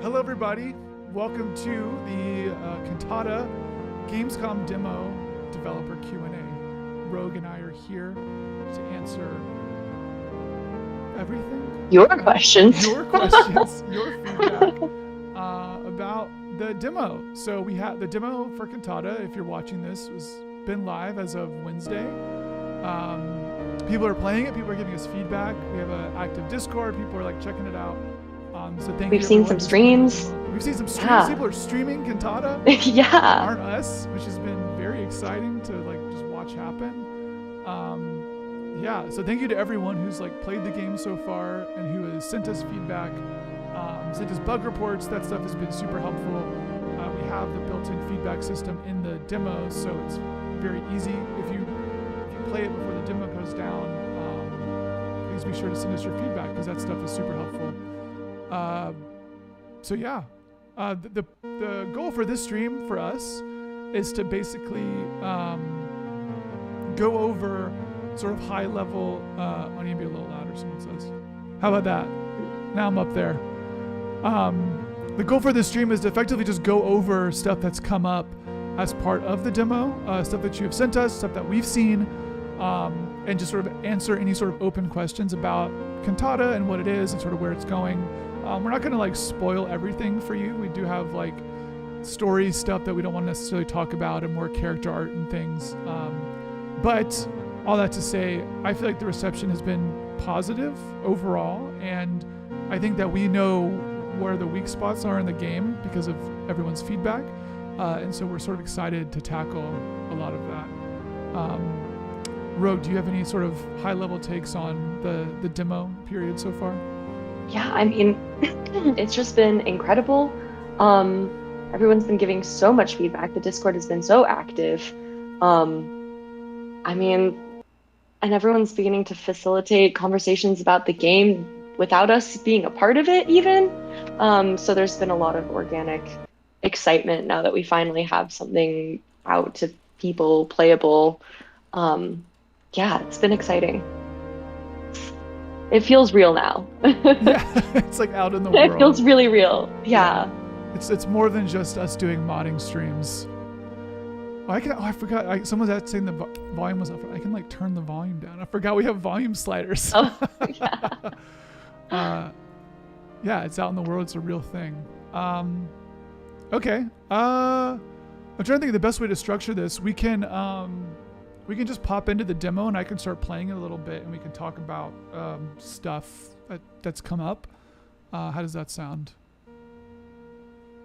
Hello, everybody. Welcome to the Cantata Gamescom demo developer Q&A. Rogue and I are here to answer everything. Your questions, your feedback about the demo. So we have the demo for Cantata. If you're watching this, has been live as of Wednesday. People are playing it. People are giving us feedback. We have an active Discord. People are like checking it out. So thank you. We've seen some streams. We've seen some streams. Yeah. People are streaming Cantata. Yeah. Aren't us, which has been very exciting to like just watch happen. Yeah. So thank you to everyone who's like played the game so far and who has sent us feedback, sent us bug reports. That stuff has been super helpful. We have the built-in feedback system in the demo, so it's very easy. If you play it before the demo goes down, please be sure to send us your feedback because that stuff is super helpful. So yeah, the goal for this stream for us is to basically go over sort of high level. I need to be a little louder. Someone says, "How about that?" Now I'm up there. The goal for this stream is to effectively just go over stuff that's come up as part of the demo, stuff that you have sent us, stuff that we've seen, and just sort of answer any sort of open questions about Cantata and what it is and sort of where it's going. We're not going to like spoil everything for you. We do have like story stuff that we don't want to necessarily talk about and more character art and things. But all that to say, I feel like the reception has been positive overall, and I think that we know where the weak spots are in the game because of everyone's feedback. And so we're sort of excited to tackle a lot of that. Rogue, do you have any sort of high-level takes on the demo period so far? Yeah, I mean, it's just been incredible. Everyone's been giving so much feedback. The Discord has been so active. I mean, and everyone's beginning to facilitate conversations about the game without us being a part of it even. So there's been a lot of organic excitement now that we finally have something out to people, playable. Yeah, it's been exciting. It feels real now. Yeah, it's like out in the world. It feels really real. Yeah. It's more than just us doing modding streams. I forgot. Someone was saying the volume was up. I can like turn the volume down. I forgot we have volume sliders. Oh, yeah. Yeah, it's out in the world. It's a real thing. Okay. I'm trying to think of the best way to structure this. We can just pop into the demo and I can start playing it a little bit and we can talk about stuff that's come up. How does that sound?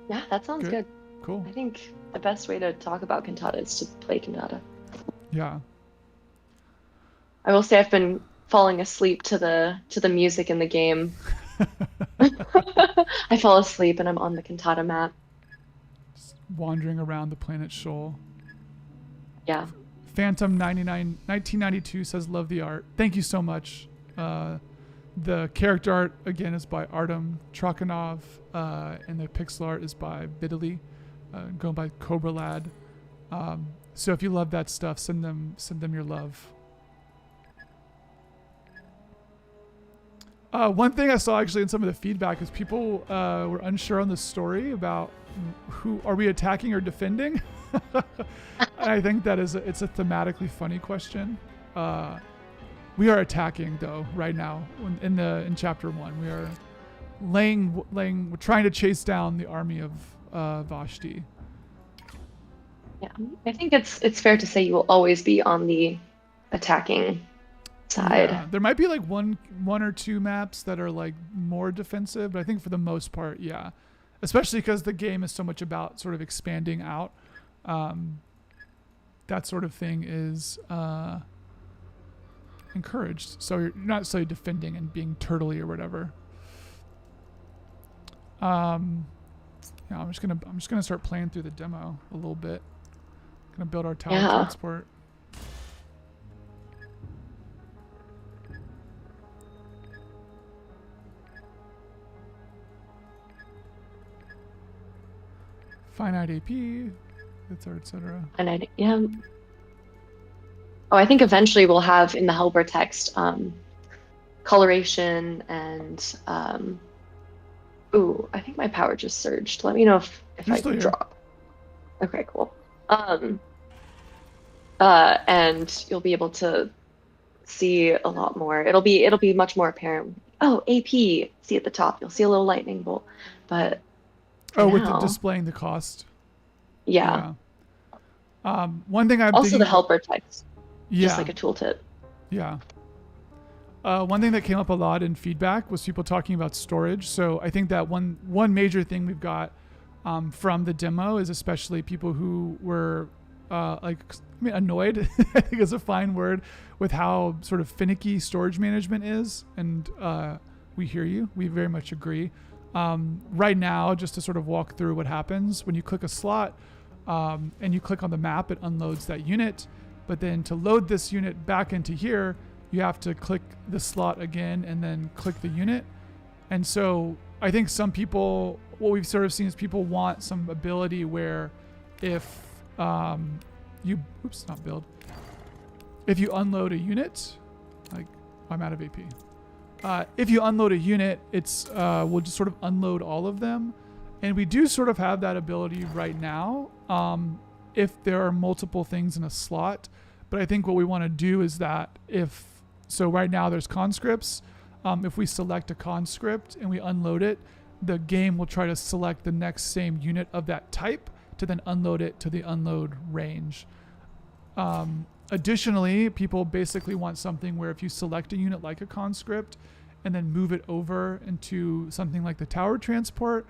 Yeah, that sounds good. Cool. I think the best way to talk about Cantata is to play Cantata. Yeah. I will say I've been falling asleep to the music in the game. I fall asleep and I'm on the Cantata map. Just wandering around the planet Shoal. Yeah. Phantom 1992 says, love the art. Thank you so much. The character art, again, is by Artem Trakhanov, and the pixel art is by Bitterly, going by Cobra Lad. So if you love that stuff, send them your love. One thing I saw actually in some of the feedback is people were unsure on the story about who are we attacking or defending. I think that it's a thematically funny question. We are attacking though right now in chapter 1. We are we're trying to chase down the army of Vashti. Yeah, I think it's fair to say you will always be on the attacking side. Yeah, there might be like one or two maps that are like more defensive, but I think for the most part, yeah. Especially because the game is so much about sort of expanding out. That sort of thing is encouraged. So you're not necessarily defending and being turtley or whatever. Yeah, I'm just gonna start playing through the demo a little bit. Gonna build our tower transport. Finite AP, etc. And yeah. Oh, I think eventually we'll have in the helper text coloration and Ooh, I think my power just surged. Let me know if You're I still here. drop. Okay, cool. Um, and you'll be able to see a lot more. It'll be much more apparent. Oh, AP. See at the top. You'll see a little lightning bolt. But for Oh, with the now, displaying the cost. yeah. Yeah. One thing I'm Also thinking the about. helper text, just Yeah. like a tooltip. Yeah. One thing that came up a lot in feedback was people talking about storage. So I think that one major thing we've got from the demo is especially people who were annoyed. I think is a fine word with how sort of finicky storage management is, and we hear you. We very much agree. Right now, just to sort of walk through what happens when you click a slot and you click on the map, it unloads that unit. But then to load this unit back into here, you have to click the slot again and then click the unit. And so I think some people, what we've sort of seen is people want some ability where if oops, not build, if you unload a unit, like I'm out of AP. If you unload a unit, it's we'll just sort of unload all of them. And we do sort of have that ability right now if there are multiple things in a slot. But I think what we want to do is that so right now there's conscripts. If we select a conscript and we unload it, the game will try to select the next same unit of that type to then unload it to the unload range. Additionally, people basically want something where if you select a unit like a conscript and then move it over into something like the tower transport,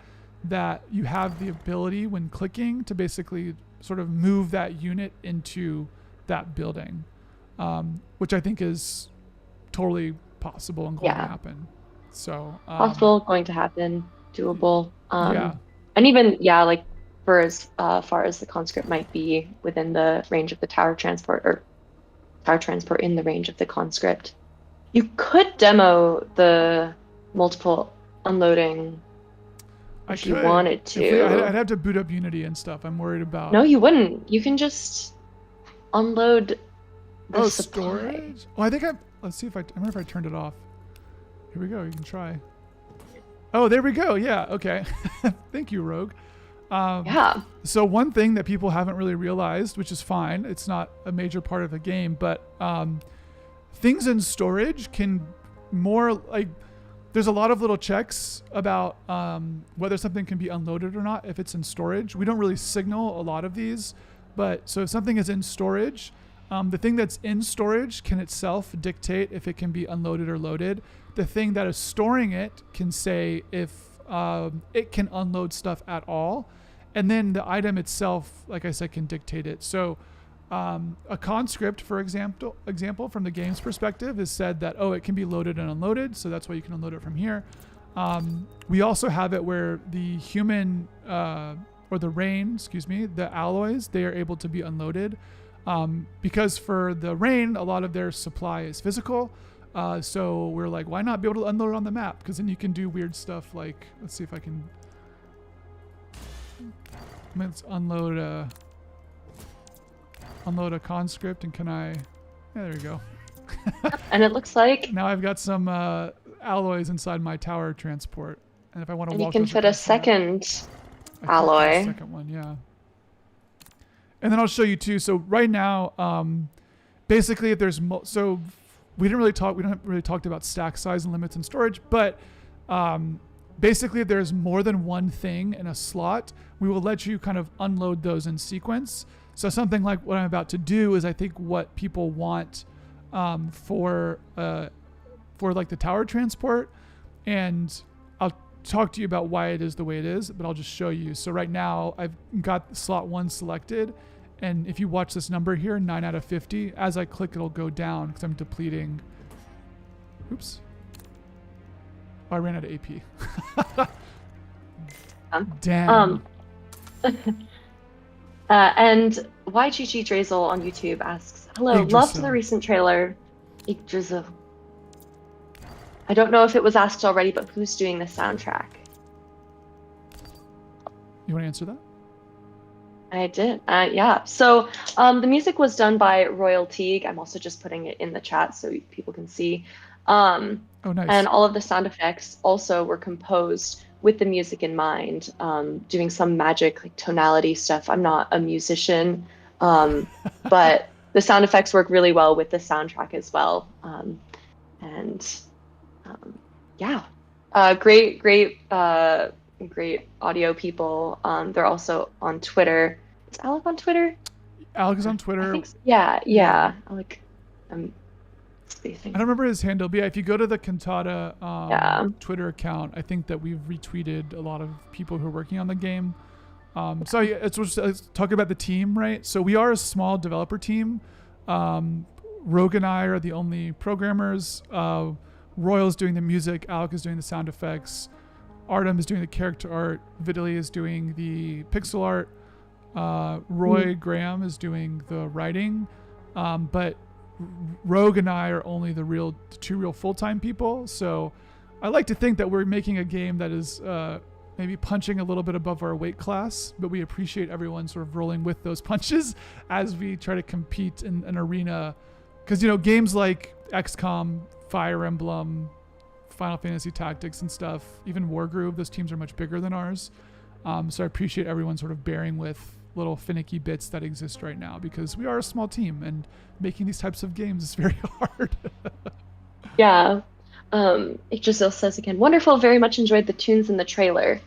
that you have the ability when clicking to basically sort of move that unit into that building, which I think is totally possible and going to Yeah, happen. So, possible, going to happen, doable. yeah, And even yeah, like for as far as the conscript might be within the range of the tower transport or tower transport in the range of the conscript. You could demo the multiple unloading I if you could. wanted If we, I'd to. have to boot up Unity and stuff. I'm worried about. No, you wouldn't. You can just unload the Oh, supply. storage. Oh, I think I. Let's see if I remember if I turned it off. Here we go. You can try. Oh, there we go. Yeah. Okay. Thank you, Rogue. Um, Yeah. so one thing that people haven't really realized, which is fine, it's not a major part of the game, but things in storage can more like there's a lot of little checks about whether something can be unloaded or not if it's in storage. We don't really signal a lot of these, but so if something is in storage, the thing that's in storage can itself dictate if it can be unloaded or loaded. The thing that is storing it can say if it can unload stuff at all. And then the item itself, like I said, can dictate it. So a conscript, for example, from the game's perspective, is said that, oh, it can be loaded and unloaded, so that's why you can unload it from here. We also have it where the human, or the rain, the alloys, they are able to be unloaded. Because for the rain, a lot of their supply is physical. So we're like, why not be able to unload it on the map? Because then you can do weird stuff like, let's see if I can, let's unload a conscript, and can I, yeah, there we go. And it looks like, Now I've got some alloys inside my tower transport. And if I want to and you walk can those fit a across the map, second I can fit a alloy. second one, yeah. And then I'll show you too. So right now, basically if there's, so we haven't really talked about stack size and limits and storage, but basically if there's more than one thing in a slot, we will let you kind of unload those in sequence. So something like what I'm about to do is I think what people want for like the tower transport, and I'll talk to you about why it is the way it is, but I'll just show you. So right now I've got slot 1 selected, and if you watch this number here, 9 out of 50, as I click it'll go down because I'm depleting. Oops. Oh, I ran out of AP. Damn. And YGG Drazel on YouTube asks, hello, loved the Yggdrasil. recent trailer. Yggdrasil. I don't know if it was asked already, but who's doing the soundtrack? You want to answer that? I did. Yeah. So the music was done by Royal Teague. I'm also just putting it in the chat so people can see. Oh, nice. And all of the sound effects also were composed with the music in mind, doing some magic like tonality stuff. I'm not a musician, but the sound effects work really well with the soundtrack as well. And yeah, great audio people. They're also on Twitter. Is Alec on Twitter? Alex is on I Twitter. think so. Yeah, Yeah. yeah. Alec, I'm I spacing. don't remember his handle, but yeah, if you go to the Cantata Yeah. Twitter account, I think that we've retweeted a lot of people who are working on the game. So yeah, let's talk about the team, right? So we are a small developer team. Rogue and I are the only programmers. Royal's doing the music. Alec is doing the sound effects. Artem is doing the character art. Vitaly is doing the pixel art. Roy Graham is doing the writing. But Rogue and I are only the two real full-time people. So I like to think that we're making a game that is maybe punching a little bit above our weight class, but we appreciate everyone sort of rolling with those punches as we try to compete in an arena. Because, games like XCOM, Fire Emblem, Final Fantasy Tactics and stuff, even Wargroove, those teams are much bigger than ours. So I appreciate everyone sort of bearing with little finicky bits that exist right now, because we are a small team and making these types of games is very hard. Yeah. Yggdrasil says again, wonderful, very much enjoyed the tunes in the trailer.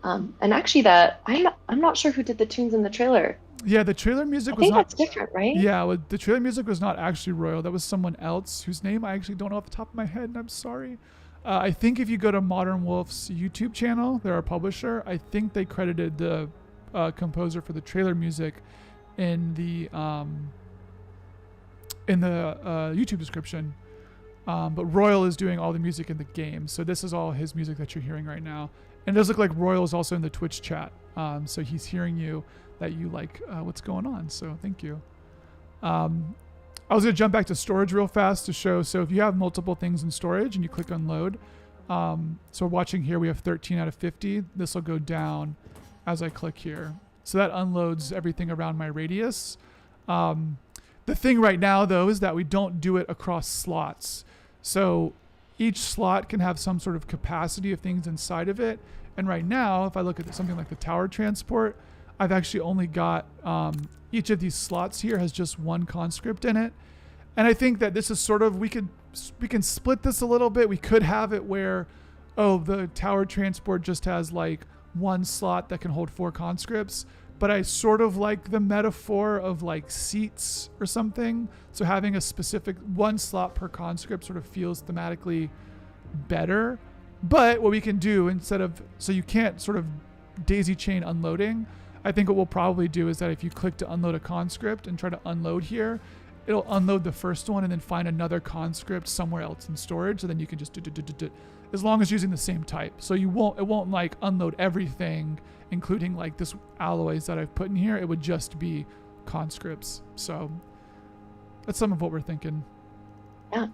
And actually that I'm not sure who did the tunes in the trailer. Yeah, the trailer music I was think not. that's different, right? Yeah, well, the trailer music was not actually Royal. That was someone else whose name I actually don't know off the top of my head, and I'm sorry. I think if you go to Modern Wolf's YouTube channel, they're our publisher. I think they credited the composer for the trailer music in the YouTube description. But Royal is doing all the music in the game, so this is all his music that you're hearing right now. And it does look like Royal is also in the Twitch chat, so he's hearing you that you like what's going on. So thank you. I was gonna jump back to storage real fast to show. So if you have multiple things in storage and you click unload, so watching here we have 13 out of 50. This will go down as I click here. So that unloads everything around my radius. The thing right now though is that we don't do it across slots. So each slot can have some sort of capacity of things inside of it. And right now, if I look at something like the tower transport, I've actually only got each of these slots here has just one conscript in it. And I think that this is sort of, we can split this a little bit. We could have it where, the tower transport just has like one slot that can hold 4 conscripts. But I sort of like the metaphor of like seats or something. So having a specific one slot per conscript sort of feels thematically better. But what we can do so you can't sort of daisy chain unloading. I think what we'll probably do is that if you click to unload a conscript and try to unload here, it'll unload the first one and then find another conscript somewhere else in storage. So then you can just do, as long as using the same type. So it won't like unload everything, including like this alloys that I've put in here. It would just be conscripts. So that's some of what we're thinking. Yeah.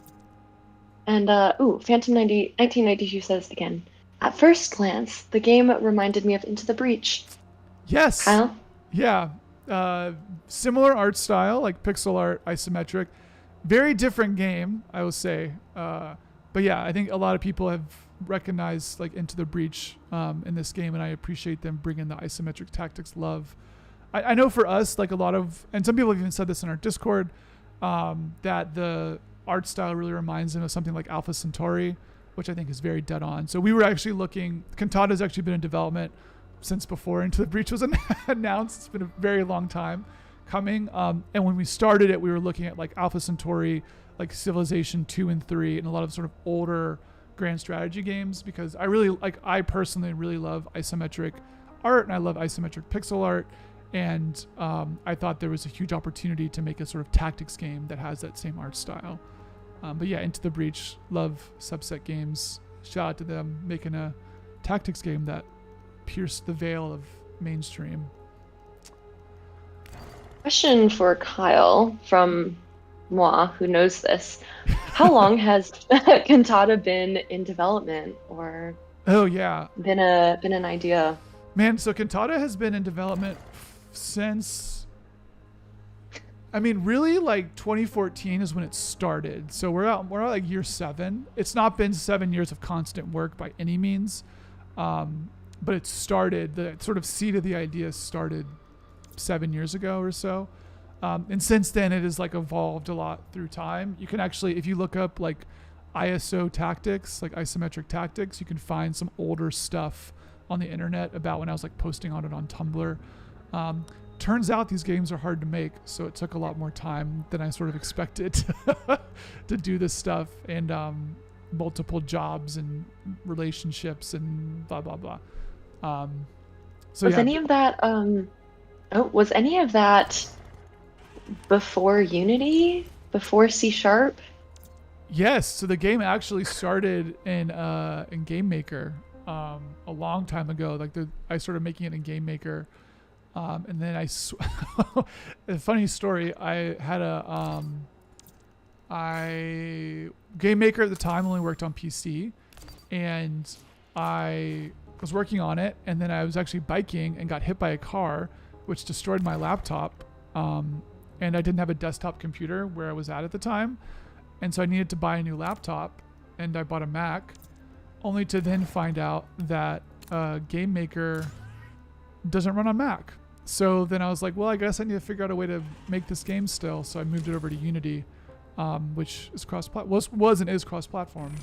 And Phantom 1992 says again, at first glance, the game reminded me of Into the Breach. Yes. Kyle? Yeah. Similar art style, like pixel art, isometric. Very different game, I will say. But yeah, I think a lot of people have recognized like Into the Breach in this game, and I appreciate them bringing the isometric tactics love. I know for us, like a lot of, and some people have even said this in our Discord, that the art style really reminds them of something like Alpha Centauri, which I think is very dead on. So we were actually looking, Cantata has actually been in development since before Into the Breach was announced. It's been a very long time coming. And when we started it, we were looking at like Alpha Centauri, like Civilization 2 and 3, and a lot of sort of older grand strategy games, because I personally really love isometric art, and I love isometric pixel art. And I thought there was a huge opportunity to make a sort of tactics game that has that same art style. But yeah, Into the Breach, love Subset Games. Shout out to them making a tactics game that pierced the veil of mainstream. Question for Kyle from moi, who knows this. How long has Cantata been in development, or Oh yeah, been an idea? man. So Cantata has been in development since I mean, really, like 2014 is when it started. So we're at like year 7. It's not been 7 years of constant work by any means, but it started. The sort of seed of the idea started 7 years ago or so, and since then it has like evolved a lot through time. You can actually, if you look up like ISO tactics, like isometric tactics, you can find some older stuff on the internet about when I was like posting on it on Tumblr. Turns out these games are hard to make, so it took a lot more time than I sort of expected to do this stuff, and multiple jobs and relationships and blah blah blah. So Was yeah, any of that was any of that before Unity? Before C Sharp? yes. So the game actually started in Game Maker a long time ago. Like I started making it in Game Maker. And then a funny story. I had Game Maker at the time only worked on PC, and I was working on it, and then I was actually biking and got hit by a car, which destroyed my laptop. And I didn't have a desktop computer where I was at the time, and so I needed to buy a new laptop, and I bought a Mac, only to then find out that Game Maker doesn't run on Mac. So then I was like, well, I guess I need to figure out a way to make this game still. So I moved it over to Unity, which is was and is cross-platform.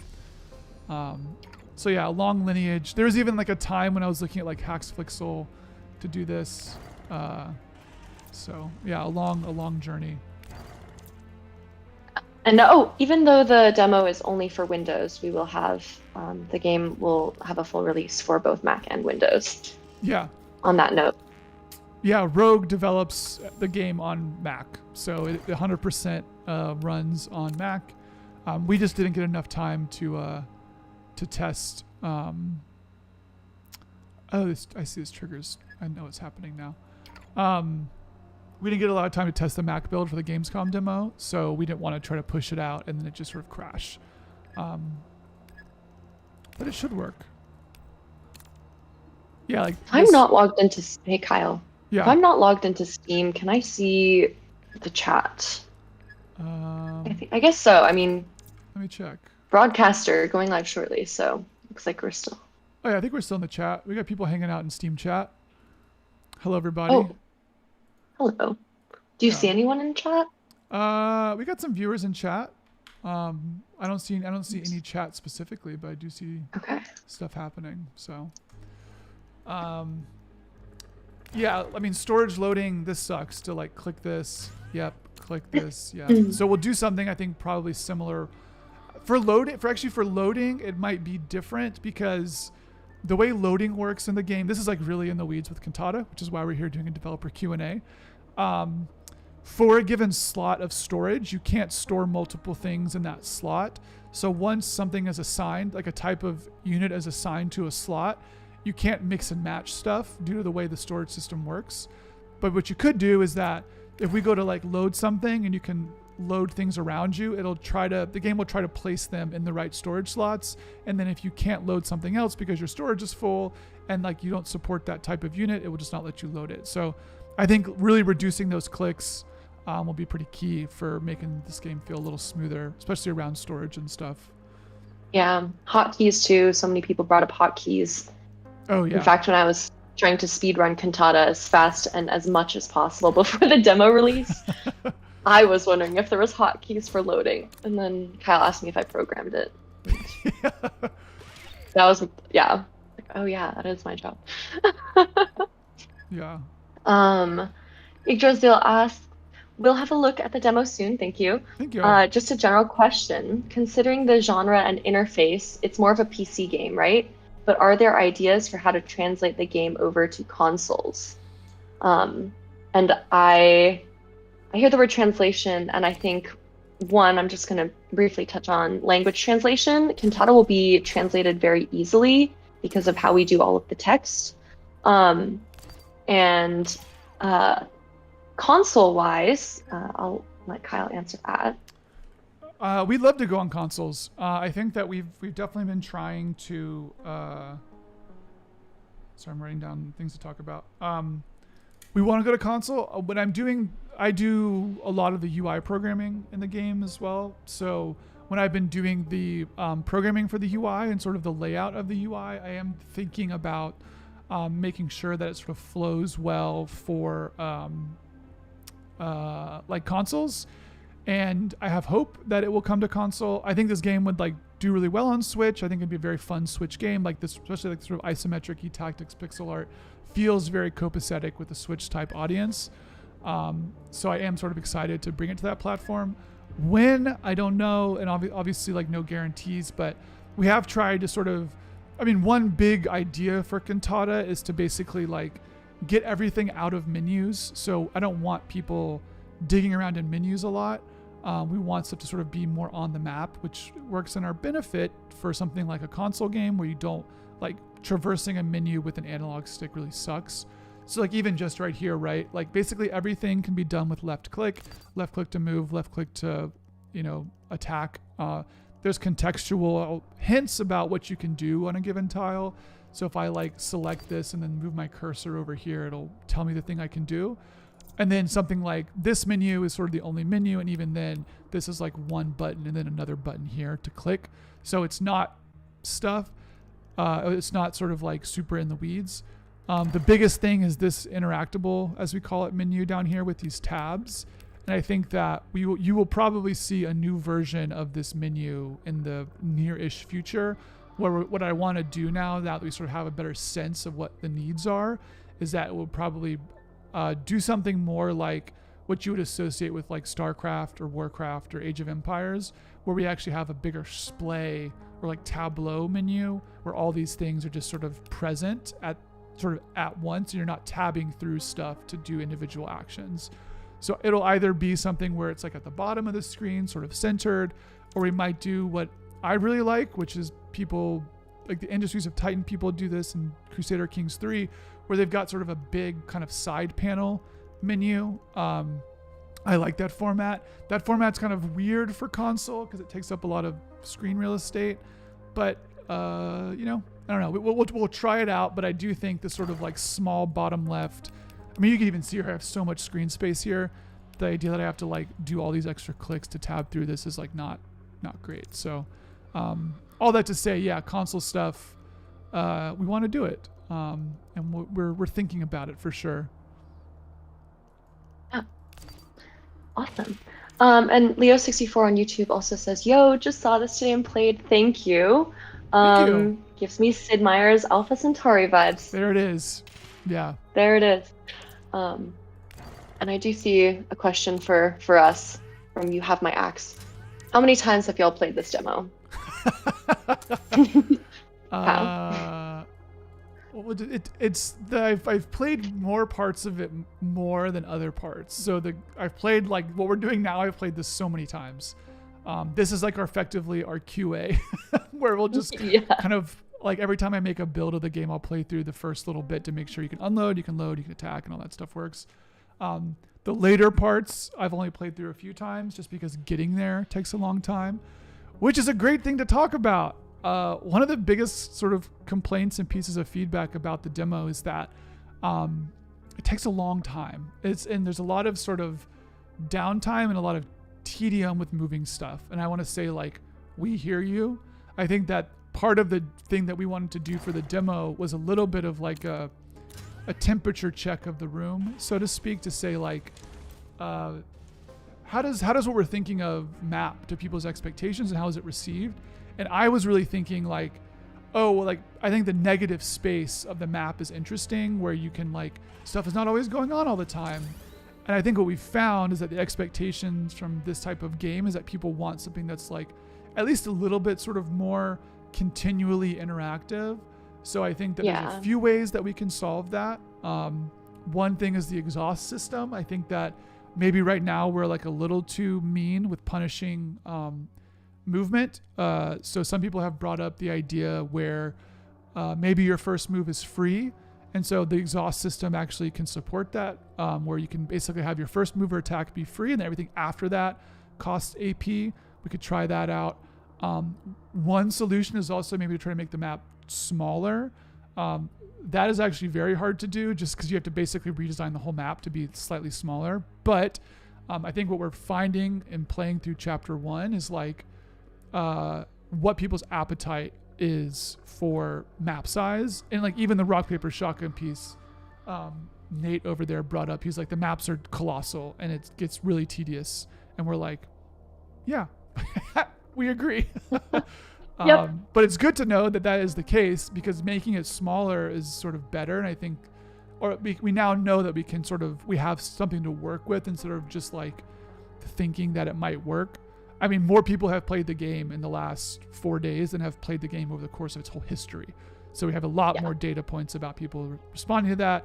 So yeah, a long lineage. There was even like a time when I was looking at like Hacks Flixel to do this. So yeah, a long journey. And even though the demo is only for Windows, we will have the game will have a full release for both Mac and Windows. Yeah. On that note. Yeah, Rogue develops the game on Mac, so it 100% runs on Mac. We just didn't get enough time to test. I see this triggers. I know what's happening now. We didn't get a lot of time to test the Mac build for the Gamescom demo, so we didn't want to try to push it out and then it just sort of crash. But it should work. Yeah, like I'm not logged into. Hey, Kyle. Yeah. If I'm not logged into Steam, can I see the chat? I guess so. I mean, let me check. Broadcaster going live shortly, so looks like we're still. Oh yeah, I think we're still in the chat. We got people hanging out in Steam chat. Hello, everybody. Oh, hello. Do you see anyone in chat? We got some viewers in chat. I don't see any chat specifically, but I do see stuff happening. So, yeah, I mean, storage loading, this sucks to like click this. Yep, click this. Yeah. So we'll do something I think probably similar for loading. For loading, it might be different because the way loading works in the game, this is like really in the weeds with Cantata, which is why we're here doing a developer Q&A. For a given slot of storage, you can't store multiple things in that slot. So once something is assigned, like a type of unit is assigned to a slot, you can't mix and match stuff due to the way the storage system works. But what you could do is that if we go to like load something and you can load things around you, the game will try to place them in the right storage slots. And then if you can't load something else because your storage is full and like you don't support that type of unit, it will just not let you load it. So I think really reducing those clicks will be pretty key for making this game feel a little smoother, especially around storage and stuff. Yeah, hotkeys too. So many people brought up hotkeys. Oh yeah. In fact, when I was trying to speedrun Cantata as fast and as much as possible before the demo release, I was wondering if there was hotkeys for loading. And then Kyle asked me if I programmed it. Yeah. That was, yeah. Like, oh yeah, that is my job. Yeah. Yggdrasil asks, we'll have a look at the demo soon, thank you. Thank you. Just a general question. Considering the genre and interface, it's more of a PC game, right? But are there ideas for how to translate the game over to consoles? And I hear the word translation, and I think, one, I'm just going to briefly touch on language translation. Cantata will be translated very easily because of how we do all of the text. And console-wise, I'll let Kyle answer that. We'd love to go on consoles. I think that we've definitely been trying to. Sorry, I'm writing down things to talk about. We want to go to console. When I'm doing I do a lot of the UI programming in the game as well. So when I've been doing the programming for the UI and sort of the layout of the UI, I am thinking about making sure that it sort of flows well for like consoles. And I have hope that it will come to console. I think this game would like do really well on Switch. I think it'd be a very fun Switch game, like this, especially like sort of isometric tactics pixel art feels very copacetic with the Switch type audience. So I am sort of excited to bring it to that platform. When, I don't know, and obviously like no guarantees, but we have tried to sort of, I mean, one big idea for Cantata is to basically like get everything out of menus. So I don't want people digging around in menus a lot. We want stuff to sort of be more on the map, which works in our benefit for something like a console game where you don't like traversing a menu with an analog stick really sucks. So like even just right here, right? Like basically everything can be done with left click to move, left click to, attack. There's contextual hints about what you can do on a given tile. So if I like select this and then move my cursor over here, it'll tell me the thing I can do. And then something like this menu is sort of the only menu. And even then this is like one button and then another button here to click. So it's not stuff. It's not sort of like super in the weeds. The biggest thing is this interactable, as we call it, menu down here with these tabs. And I think that you will probably see a new version of this menu in the near-ish future. What I want to do now that we sort of have a better sense of what the needs are, is that it will probably do something more like what you would associate with like StarCraft or Warcraft or Age of Empires, where we actually have a bigger splay or like tableau menu where all these things are just sort of present at once, and you're not tabbing through stuff to do individual actions. So it'll either be something where it's like at the bottom of the screen, sort of centered, or we might do what I really like, which is people like the Industries of Titan people do this in Crusader Kings 3, where they've got sort of a big kind of side panel menu. I like that format. That format's kind of weird for console because it takes up a lot of screen real estate, but I don't know. We'll try it out, but I do think the sort of like small bottom left. I mean, you can even see here I have so much screen space here. The idea that I have to like do all these extra clicks to tab through this is like not great. So, all that to say, yeah, console stuff. We want to do it, and we're thinking about it for sure. Yeah. Awesome. And Leo64 on YouTube also says, "Yo, just saw this today and played. Thank you." Thank you. Gives me Sid Meier's Alpha Centauri vibes. There it is. Yeah. There it is. And I do see a question for us from You Have My Axe. How many times have y'all played this demo? I've played more parts of it more than other parts. So I've played like what we're doing now. I've played this so many times. This is like effectively our QA, where we'll just kind of like every time I make a build of the game, I'll play through the first little bit to make sure you can unload, you can load, you can attack, and all that stuff works. The later parts I've only played through a few times just because getting there takes a long time, which is a great thing to talk about. One of the biggest sort of complaints and pieces of feedback about the demo is that it takes a long time. And there's a lot of sort of downtime and a lot of tedium with moving stuff. And I want to say, like, we hear you. I think that part of the thing that we wanted to do for the demo was a little bit of like a temperature check of the room, so to speak, to say like, how does what we're thinking of map to people's expectations and how is it received? And I was really thinking like, I think the negative space of the map is interesting, where you can like, stuff is not always going on all the time. And I think what we found is that the expectations from this type of game is that people want something that's like at least a little bit sort of more continually interactive. So I think that there's a few ways that we can solve that. One thing is the exhaust system. I think that maybe right now we're like a little too mean with punishing movement. So some people have brought up the idea where maybe your first move is free. And so the exhaust system actually can support that, where you can basically have your first move or attack be free and then everything after that costs AP. We could try that out. One solution is also maybe to try to make the map smaller. that is actually very hard to do, just because you have to basically redesign the whole map to be slightly smaller. But I think what we're finding in playing through chapter 1 is like what people's appetite is for map size, and like even the rock paper shotgun piece, Nate over there brought up, he's like, the maps are colossal and it gets really tedious, and we're like, yeah, we agree. Yep. But it's good to know that that is the case, because making it smaller is sort of better. And I think, or we now know that we have something to work with instead of just like thinking that it might work. I mean, more people have played the game in the last 4 days than have played the game over the course of its whole history. So we have a lot more data points about people responding to that.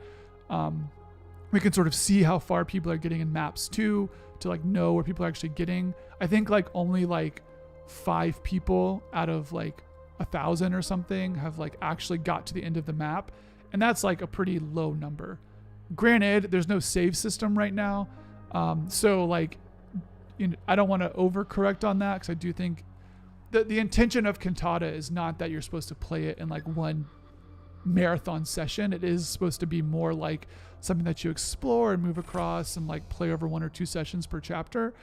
We can sort of see how far people are getting in maps too, to like know where people are actually getting. I think like only like 5 people out of like 1,000 or something have like actually got to the end of the map, and that's like a pretty low number. Granted, there's no save system right now, so like, you know, I don't want to overcorrect on that, because I do think the intention of Cantata is not that you're supposed to play it in like one marathon session. It is supposed to be more like something that you explore and move across and like play over 1 or 2 sessions per chapter.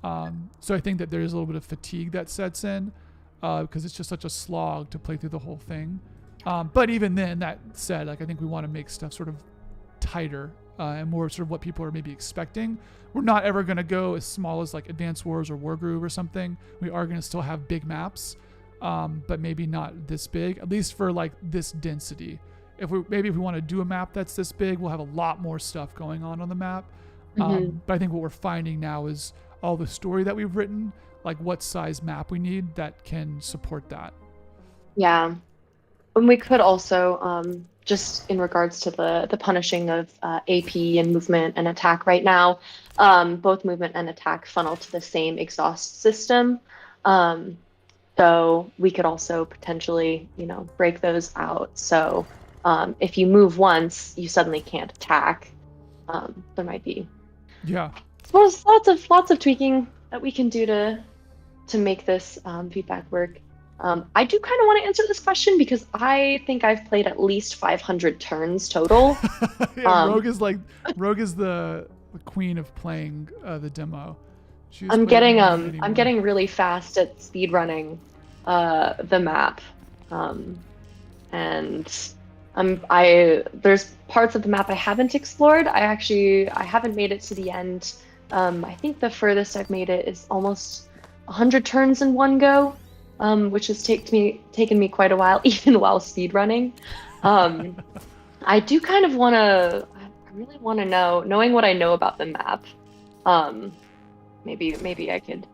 So I think that there is a little bit of fatigue that sets in, because it's just such a slog to play through the whole thing. But even then, that said, like, I think we want to make stuff sort of tighter and more sort of what people are maybe expecting. We're not ever going to go as small as like Advanced Wars or Wargroove or something. We are going to still have big maps, but maybe not this big, at least for like this density. If we want to do a map that's this big, we'll have a lot more stuff going on the map. But I think what we're finding now is all the story that we've written, like what size map we need that can support that. Yeah. And we could also, just in regards to the punishing of AP and movement and attack right now, both movement and attack funnel to the same exhaust system. So we could also potentially, break those out. So if you move once, you suddenly can't attack. There might be, suppose, lots of tweaking that we can do to make this feedback work. I do kind of want to answer this question because I think I've played at least 500 turns total. Rogue is the queen of playing the demo. I'm getting really fast at speedrunning the map, and there's parts of the map I haven't explored. I haven't made it to the end. I think the furthest I've made it is almost 100 turns in one go. Which has taken me quite a while, even while speedrunning. I do kind of I really want to know, knowing what I know about the map, maybe I could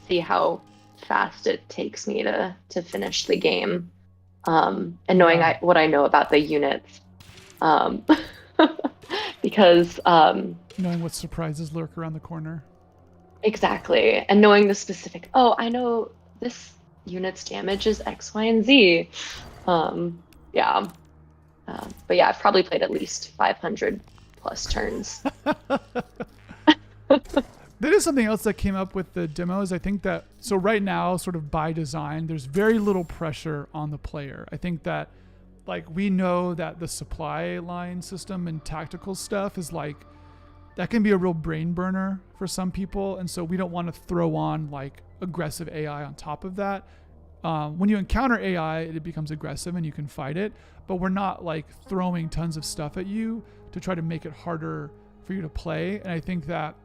see how fast it takes me to finish the game, and knowing what I know about the units, because knowing what surprises lurk around the corner. Exactly, and knowing the specific. Oh, I know this unit's damage is X, Y, and Z. But yeah, I've probably played at least 500 plus turns. That is something else that came up with the demos. I think that, so right now, sort of by design, there's very little pressure on the player. I think that, like, we know that the supply line system and tactical stuff is like, that can be a real brain burner for some people. And so we don't want to throw on like aggressive AI on top of that. When you encounter AI, it becomes aggressive and you can fight it, but we're not like throwing tons of stuff at you to try to make it harder for you to play. And I think that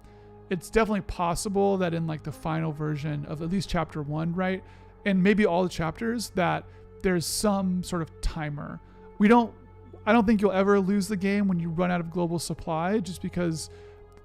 it's definitely possible that in like the final version of at least chapter 1, right, and maybe all the chapters, that there's some sort of timer. I don't think you'll ever lose the game when you run out of global supply, just because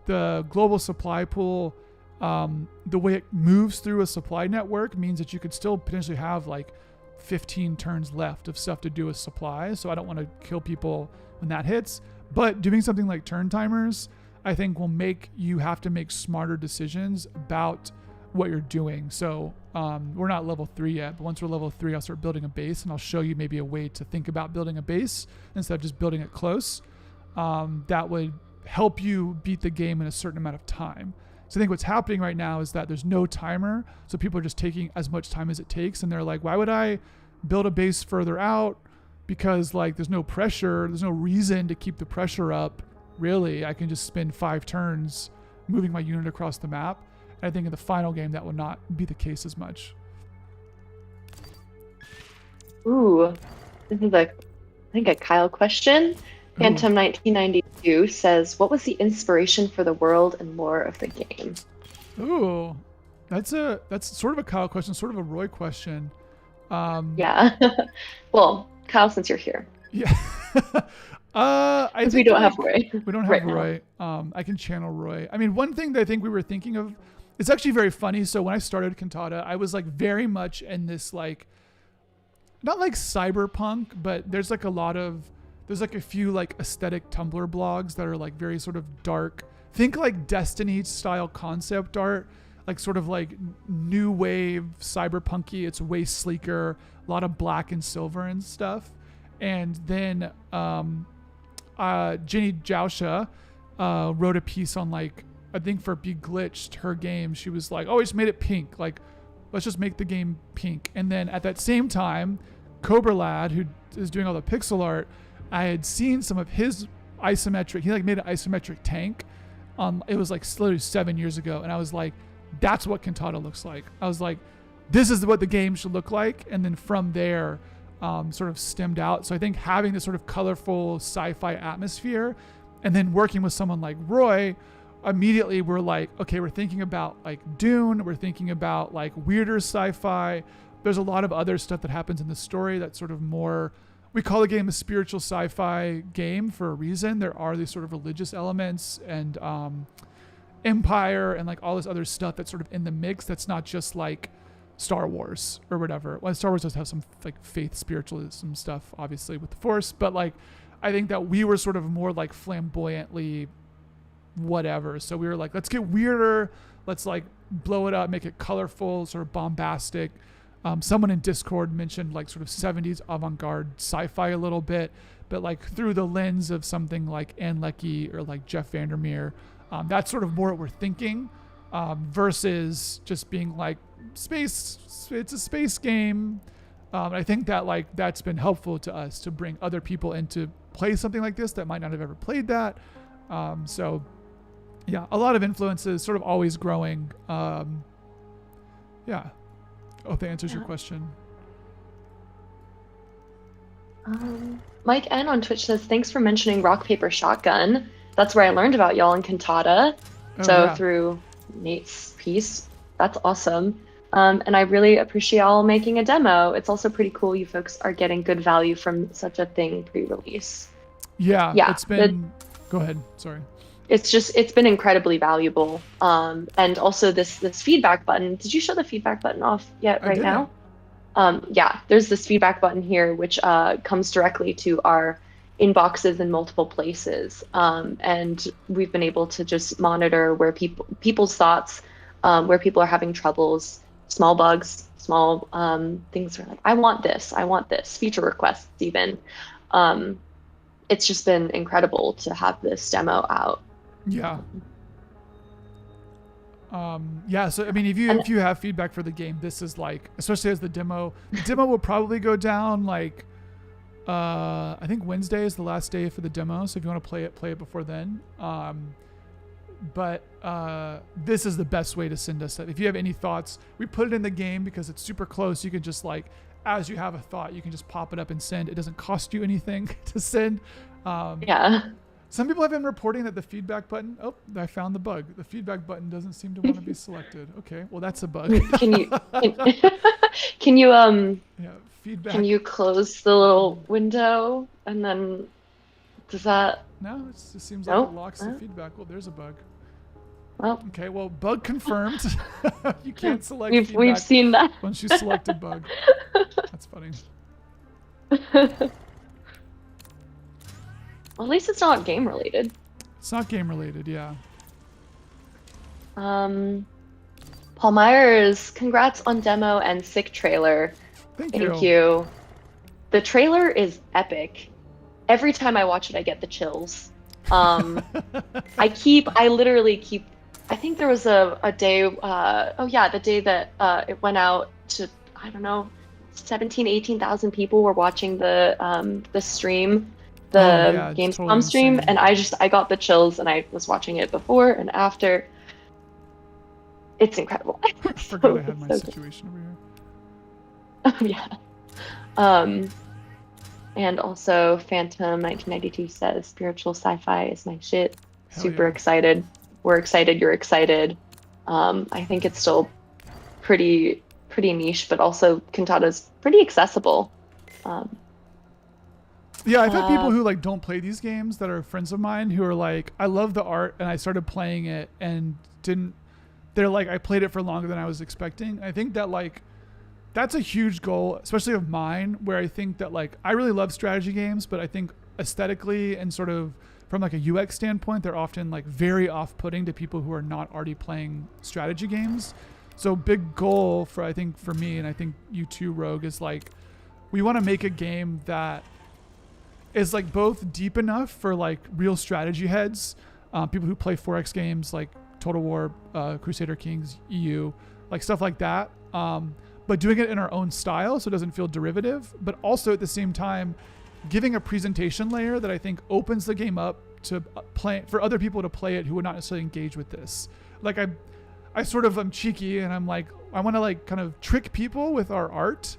the global supply pool, the way it moves through a supply network means that you could still potentially have like 15 turns left of stuff to do with supply. So I don't want to kill people when that hits. But doing something like turn timers, I think will make you have to make smarter decisions about what you're doing. So we're not level 3 yet, but once we're level 3, I'll start building a base, and I'll show you maybe a way to think about building a base instead of just building it close. That would help you beat the game in a certain amount of time. So I think what's happening right now is that there's no timer, so people are just taking as much time as it takes, and they're like, why would I build a base further out because like there's no pressure, there's no reason to keep the pressure up. Really, I can just spend 5 turns moving my unit across the map. And I think in the final game that would not be the case as much. Ooh, this is I think a Kyle question. Phantom 1992 says, "What was the inspiration for the world and lore of the game?" Ooh, that's sort of a Kyle question, sort of a Roy question. Yeah. Well, Kyle, since you're here. Yeah. I think we don't have Roy. We don't have right Roy. I can channel Roy. I mean, one thing that I think we were thinking of, it's actually very funny. So when I started Cantata, I was like very much in this like, not like cyberpunk, but there's like a few like aesthetic Tumblr blogs that are like very sort of dark. Think like Destiny style concept art, like sort of like new wave cyberpunky. It's way sleeker, a lot of black and silver and stuff. And then Jenny Jousha wrote a piece on like, I think for Be Glitched, her game, she was like, oh, I just made it pink. Like, let's just make the game pink. And then at that same time, Cobra Lad, who is doing all the pixel art, I had seen some of his isometric, he like made an isometric tank. It was like literally 7 years ago. And I was like, that's what Cantata looks like. I was like, this is what the game should look like. And then from there, sort of stemmed out. So I think having this sort of colorful sci-fi atmosphere and then working with someone like Roy, immediately we're like, okay, we're thinking about like Dune, we're thinking about like weirder sci-fi. There's a lot of other stuff that happens in the story that's sort of more, we call the game a spiritual sci-fi game for a reason. There are these sort of religious elements and empire and like all this other stuff that's sort of in the mix that's not just like Star Wars or whatever. Well, Star Wars does have some like faith spiritualism stuff, obviously, with the Force, but like I think that we were sort of more like flamboyantly whatever. So we were like, let's get weirder, let's like blow it up, make it colorful, sort of bombastic. Someone in Discord mentioned like sort of 70s avant-garde sci-fi a little bit, but like through the lens of something like Anne Leckie or like Jeff Vandermeer. That's sort of more what we're thinking, versus just being like space. It's a space game. I think that like that's been helpful to us to bring other people in to play something like this that might not have ever played that. So yeah, a lot of influences, sort of always growing. Yeah. I hope that answers your question. Mike N on Twitch says, thanks for mentioning Rock Paper Shotgun. That's where I learned about y'all in Cantata. Through Nate's piece. That's awesome. And I really appreciate y'all making a demo. It's also pretty cool you folks are getting good value from such a thing pre-release. Yeah. It's been... Go ahead. Sorry. It's been incredibly valuable. And also this feedback button. Did you show the feedback button off yet right now? Yeah, there's this feedback button here, which comes directly to our inboxes in multiple places. And we've been able to just monitor where people's thoughts, where people are having troubles, small bugs, small things are like, I want this, feature requests even. It's just been incredible to have this demo out. Yeah. Yeah, so I mean, if you have feedback for the game, this is like, especially as the demo will probably go down like, I think Wednesday is the last day for the demo. So if you want to play it before then. But this is the best way to send us that. If you have any thoughts, we put it in the game because it's super close. You can just like, as you have a thought, you can just pop it up and send. It doesn't cost you anything to send. Yeah. Some people have been reporting that the feedback button, I found the bug. The feedback button doesn't seem to want to be selected. Okay, well that's a bug. Can you feedback. Can you close the little window and then does that? No, it just seems like it locks the feedback. Well, there's a bug. Well, okay, well, bug confirmed. You can't select feedback. We've seen that. Once you select a bug. That's funny. Well, at least it's not game related. It's not game related, yeah. Paul Myers, congrats on demo and sick trailer. Thank you. The trailer is epic. Every time I watch it, I get the chills. I literally keep, I think there was a day, the day that it went out to, I don't know, 18,000 people were watching the stream, Oh the yeah, it's totally Gamescom stream, insane. and I got the chills, and I was watching it before and after. It's incredible. I forgot I had It's my so good. situation over here. Oh yeah. Um, and also Phantom 1992 says spiritual sci-fi is my shit. Hell Super yeah. excited. We're excited. You're excited. I think it's still pretty niche, but also Cantata's pretty accessible. Um, Yeah, I've had people uh, who like don't play these games that are friends of mine who are like, I love the art and I started playing it and didn't. They're like, I played it for longer than I was expecting. I think that like that's a huge goal, especially of mine, where I think that like I really love strategy games, but I think aesthetically and sort of from like a UX standpoint, they're often like very off-putting to people who are not already playing strategy games. So big goal for I think for me and I think you too, Rogue, is like we want to make a game that is like both deep enough for like real strategy heads, people who play 4X games like Total War, Crusader Kings, EU, like stuff like that. But doing it in our own style so it doesn't feel derivative, but also at the same time giving a presentation layer that I think opens the game up to play for other people to play it who would not necessarily engage with this. Like I sort of am cheeky and I'm like I want to like kind of trick people with our art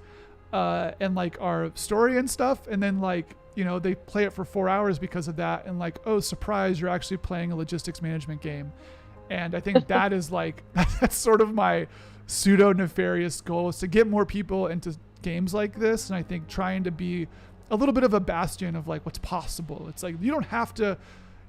and like our story and stuff, and then like they play it for 4 hours because of that, and like, oh surprise, you're actually playing a logistics management game. And I think that is like that's sort of my pseudo nefarious goal, is to get more people into games like this. And I think trying to be a little bit of a bastion of like what's possible. It's like you don't have to,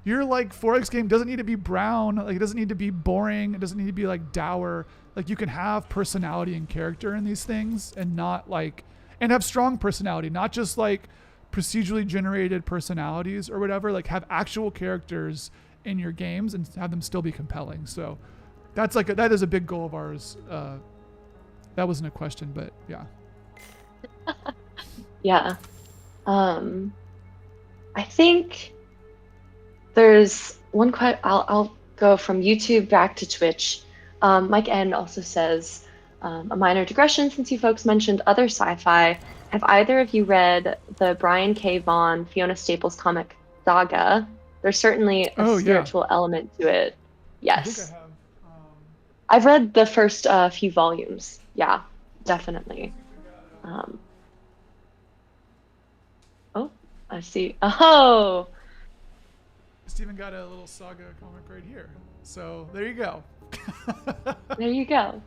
your like 4X game doesn't need to be brown, like it doesn't need to be boring, it doesn't need to be like dour. Like you can have personality and character in these things and not like, and have strong personality, not just like procedurally generated personalities or whatever. Like have actual characters in your games and have them still be compelling. So that's like that is a big goal of ours. That wasn't a question, but yeah. yeah. I think there's one I'll go from YouTube back to Twitch. Mike N also says, a minor digression since you folks mentioned other sci-fi. Have either of you read the Brian K. Vaughan, Fiona Staples comic Saga? There's certainly a spiritual element to it. Yes. I think I have. I've read the first few volumes. Yeah, definitely. Oh, I see. Oh, Steven got a little Saga comic right here. So there you go. there you go.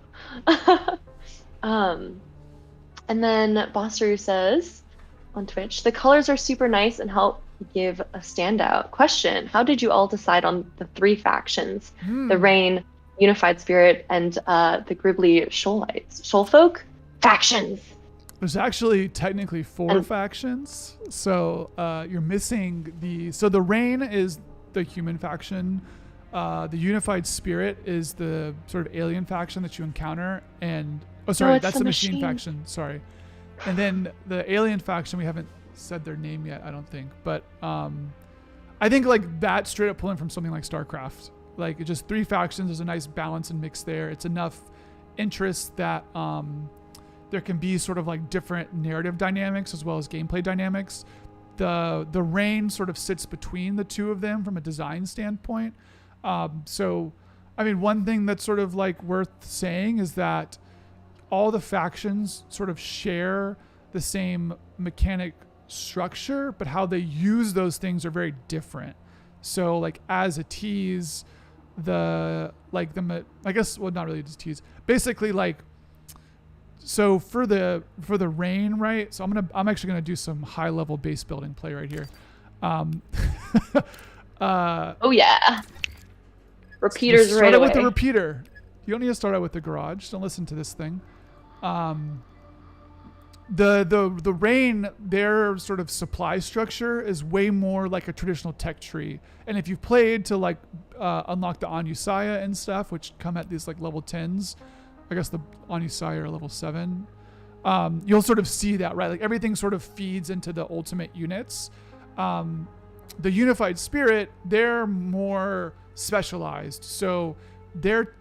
And then Bosseru says on Twitch, the colors are super nice and help give a standout. Question: how did you all decide on the 3 factions? The Rain, Unified Spirit, and the Gribbly Shoalites. Shoalfolk? Factions! There's actually technically 4 factions. So you're missing the Rain is the human faction. The Unified Spirit is the sort of alien faction that you encounter, and that's the machine faction. Sorry. And then the alien faction, we haven't said their name yet, I don't think. But I think like that straight up pulling from something like StarCraft. Like it's just 3 factions. There's a nice balance and mix there. It's enough interest that there can be sort of like different narrative dynamics as well as gameplay dynamics. The Rain sort of sits between the 2 of them from a design standpoint. So, I mean, one thing that's sort of like worth saying is that all the factions sort of share the same mechanic structure, but how they use those things are very different. So, like as a tease, I guess, well, not really just tease. Basically, like, so for the Rain, right? So I'm actually gonna do some high level base building play right here. Oh yeah. Repeaters right away. Start out with the repeater. You don't need to start out with the garage. Don't listen to this thing. The Rain, their sort of supply structure is way more like a traditional tech tree. And if you've played to like unlock the Anusaya and stuff, which come at these like level 10s, I guess the Anusaya are level 7. You'll sort of see that, right? Like everything sort of feeds into the ultimate units. The Unified Spirit, they're more specialized. So their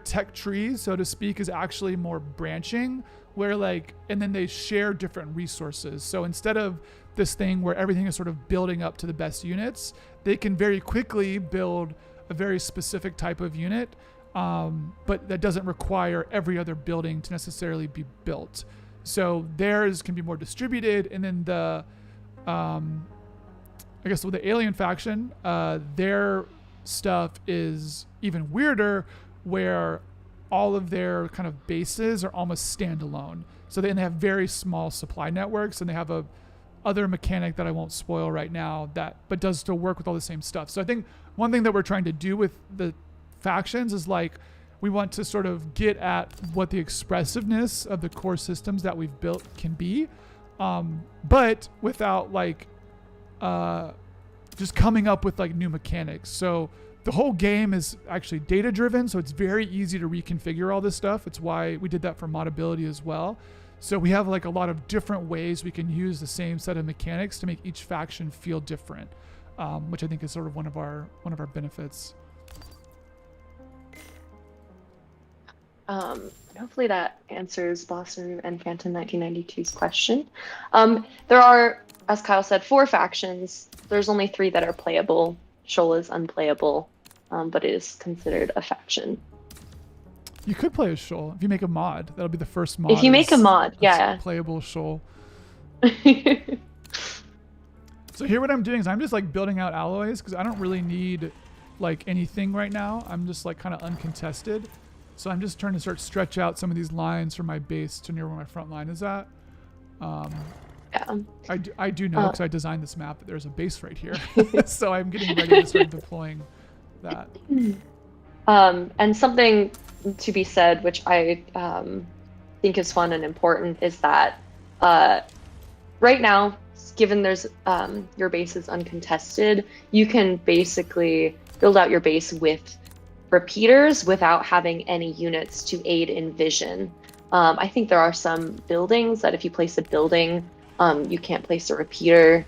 tech tree, so to speak, is actually more branching, where like, and then they share different resources. So instead of this thing where everything is sort of building up to the best units, they can very quickly build a very specific type of unit, but that doesn't require every other building to necessarily be built. So theirs can be more distributed, and then the, I guess with the alien faction, their stuff is even weirder, where all of their kind of bases are almost standalone. So they have very small supply networks, and they have a other mechanic that I won't spoil right now that, but does still work with all the same stuff. So I think one thing that we're trying to do with the factions is like, we want to sort of get at what the expressiveness of the core systems that we've built can be, but without like, just coming up with like new mechanics. So the whole game is actually data driven, so it's very easy to reconfigure all this stuff. It's why we did that for modability as well. So we have like a lot of different ways we can use the same set of mechanics to make each faction feel different, which I think is sort of one of our benefits. Hopefully that answers Boston and Phantom 1992's question. There are, as Kyle said, 4 factions. There's only 3 that are playable. Shoal is unplayable, but it is considered a faction. You could play as Shoal if you make a mod. That'll be the first mod. If you make a mod, yeah. Playable Shoal. So here what I'm doing is I'm just like building out alloys because I don't really need like anything right now. I'm just like kind of uncontested. So I'm just trying to stretch out some of these lines from my base to near where my front line is at. Yeah. I do know because I designed this map that there's a base right here. So I'm getting ready to start deploying that. And something to be said, which I think is fun and important, is that right now, given there's your base is uncontested, you can basically build out your base with repeaters without having any units to aid in vision. I think there are some buildings that if you place a building, you can't place a repeater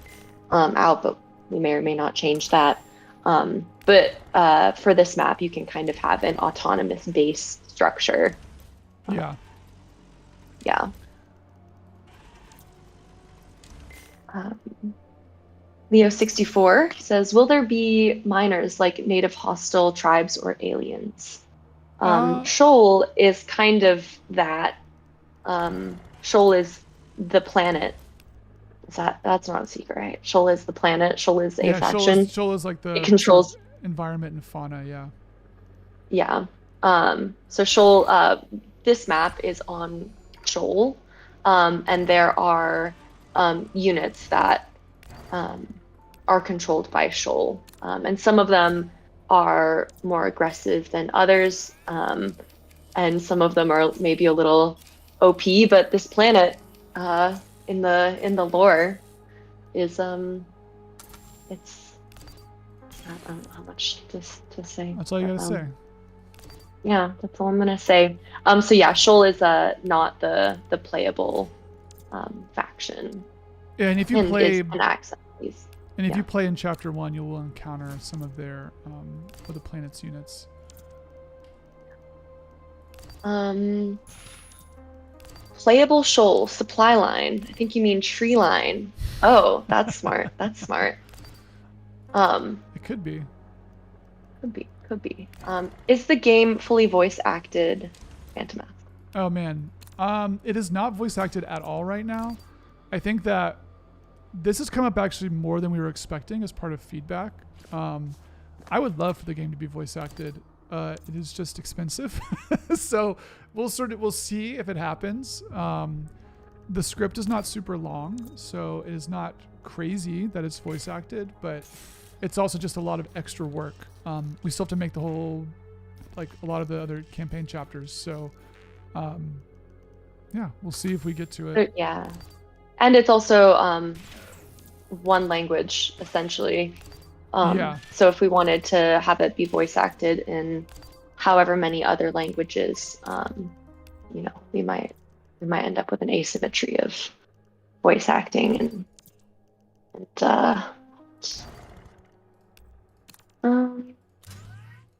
out, but we may or may not change that. But for this map, you can kind of have an autonomous base structure. Yeah. Yeah. Leo64 says, will there be miners like native hostile tribes or aliens? Shoal is kind of that. Shoal is the planet. That's not a secret, right? Shoal is the planet. Shoal is a faction. Shoal is like it controls environment and fauna, yeah. Yeah. So Shoal, this map is on Shoal, and there are units that are controlled by Shoal, and some of them are more aggressive than others, and some of them are maybe a little OP. But this planet, in the lore, is it's I don't know how much to say. That's all you gotta say. Yeah, that's all I'm gonna say. So yeah, Shoal is not the playable faction. Yeah, and if you play an accent, please. And if you play in Chapter 1, you will encounter some of their of the planet's units. Playable Shoal supply line. I think you mean tree line. Oh, that's smart. That's smart. It could be. Could be. Is the game fully voice acted, Phantom? Oh man, it is not voice acted at all right now. I think that this has come up actually more than we were expecting as part of feedback. I would love for the game to be voice acted. It is just expensive, so we'll see if it happens. The script is not super long, so it is not crazy that it's voice acted, but it's also just a lot of extra work. We still have to make the whole, like a lot of the other campaign chapters. So, yeah, we'll see if we get to it. Yeah, and it's also one language essentially. Yeah. So if we wanted to have it be voice acted in however many other languages, we might end up with an asymmetry of voice acting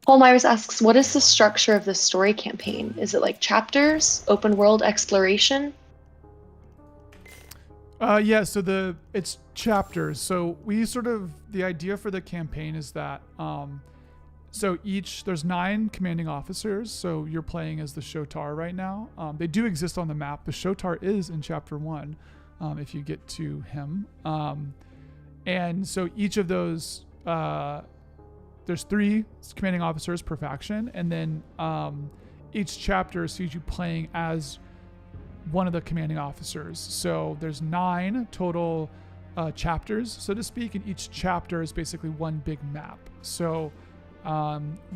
Paul Myers asks, what is the structure of the story campaign? Is it like chapters, open world exploration? Yeah, so it's chapters. So the idea for the campaign is that so there's 9 commanding officers. So you're playing as the Shotar right now. They do exist on the map. The Shotar is in chapter 1, if you get to him. And so each of those, there's 3 commanding officers per faction, and then each chapter sees you playing as one of the commanding officers. So there's 9 total chapters, so to speak, and each chapter is basically one big map. So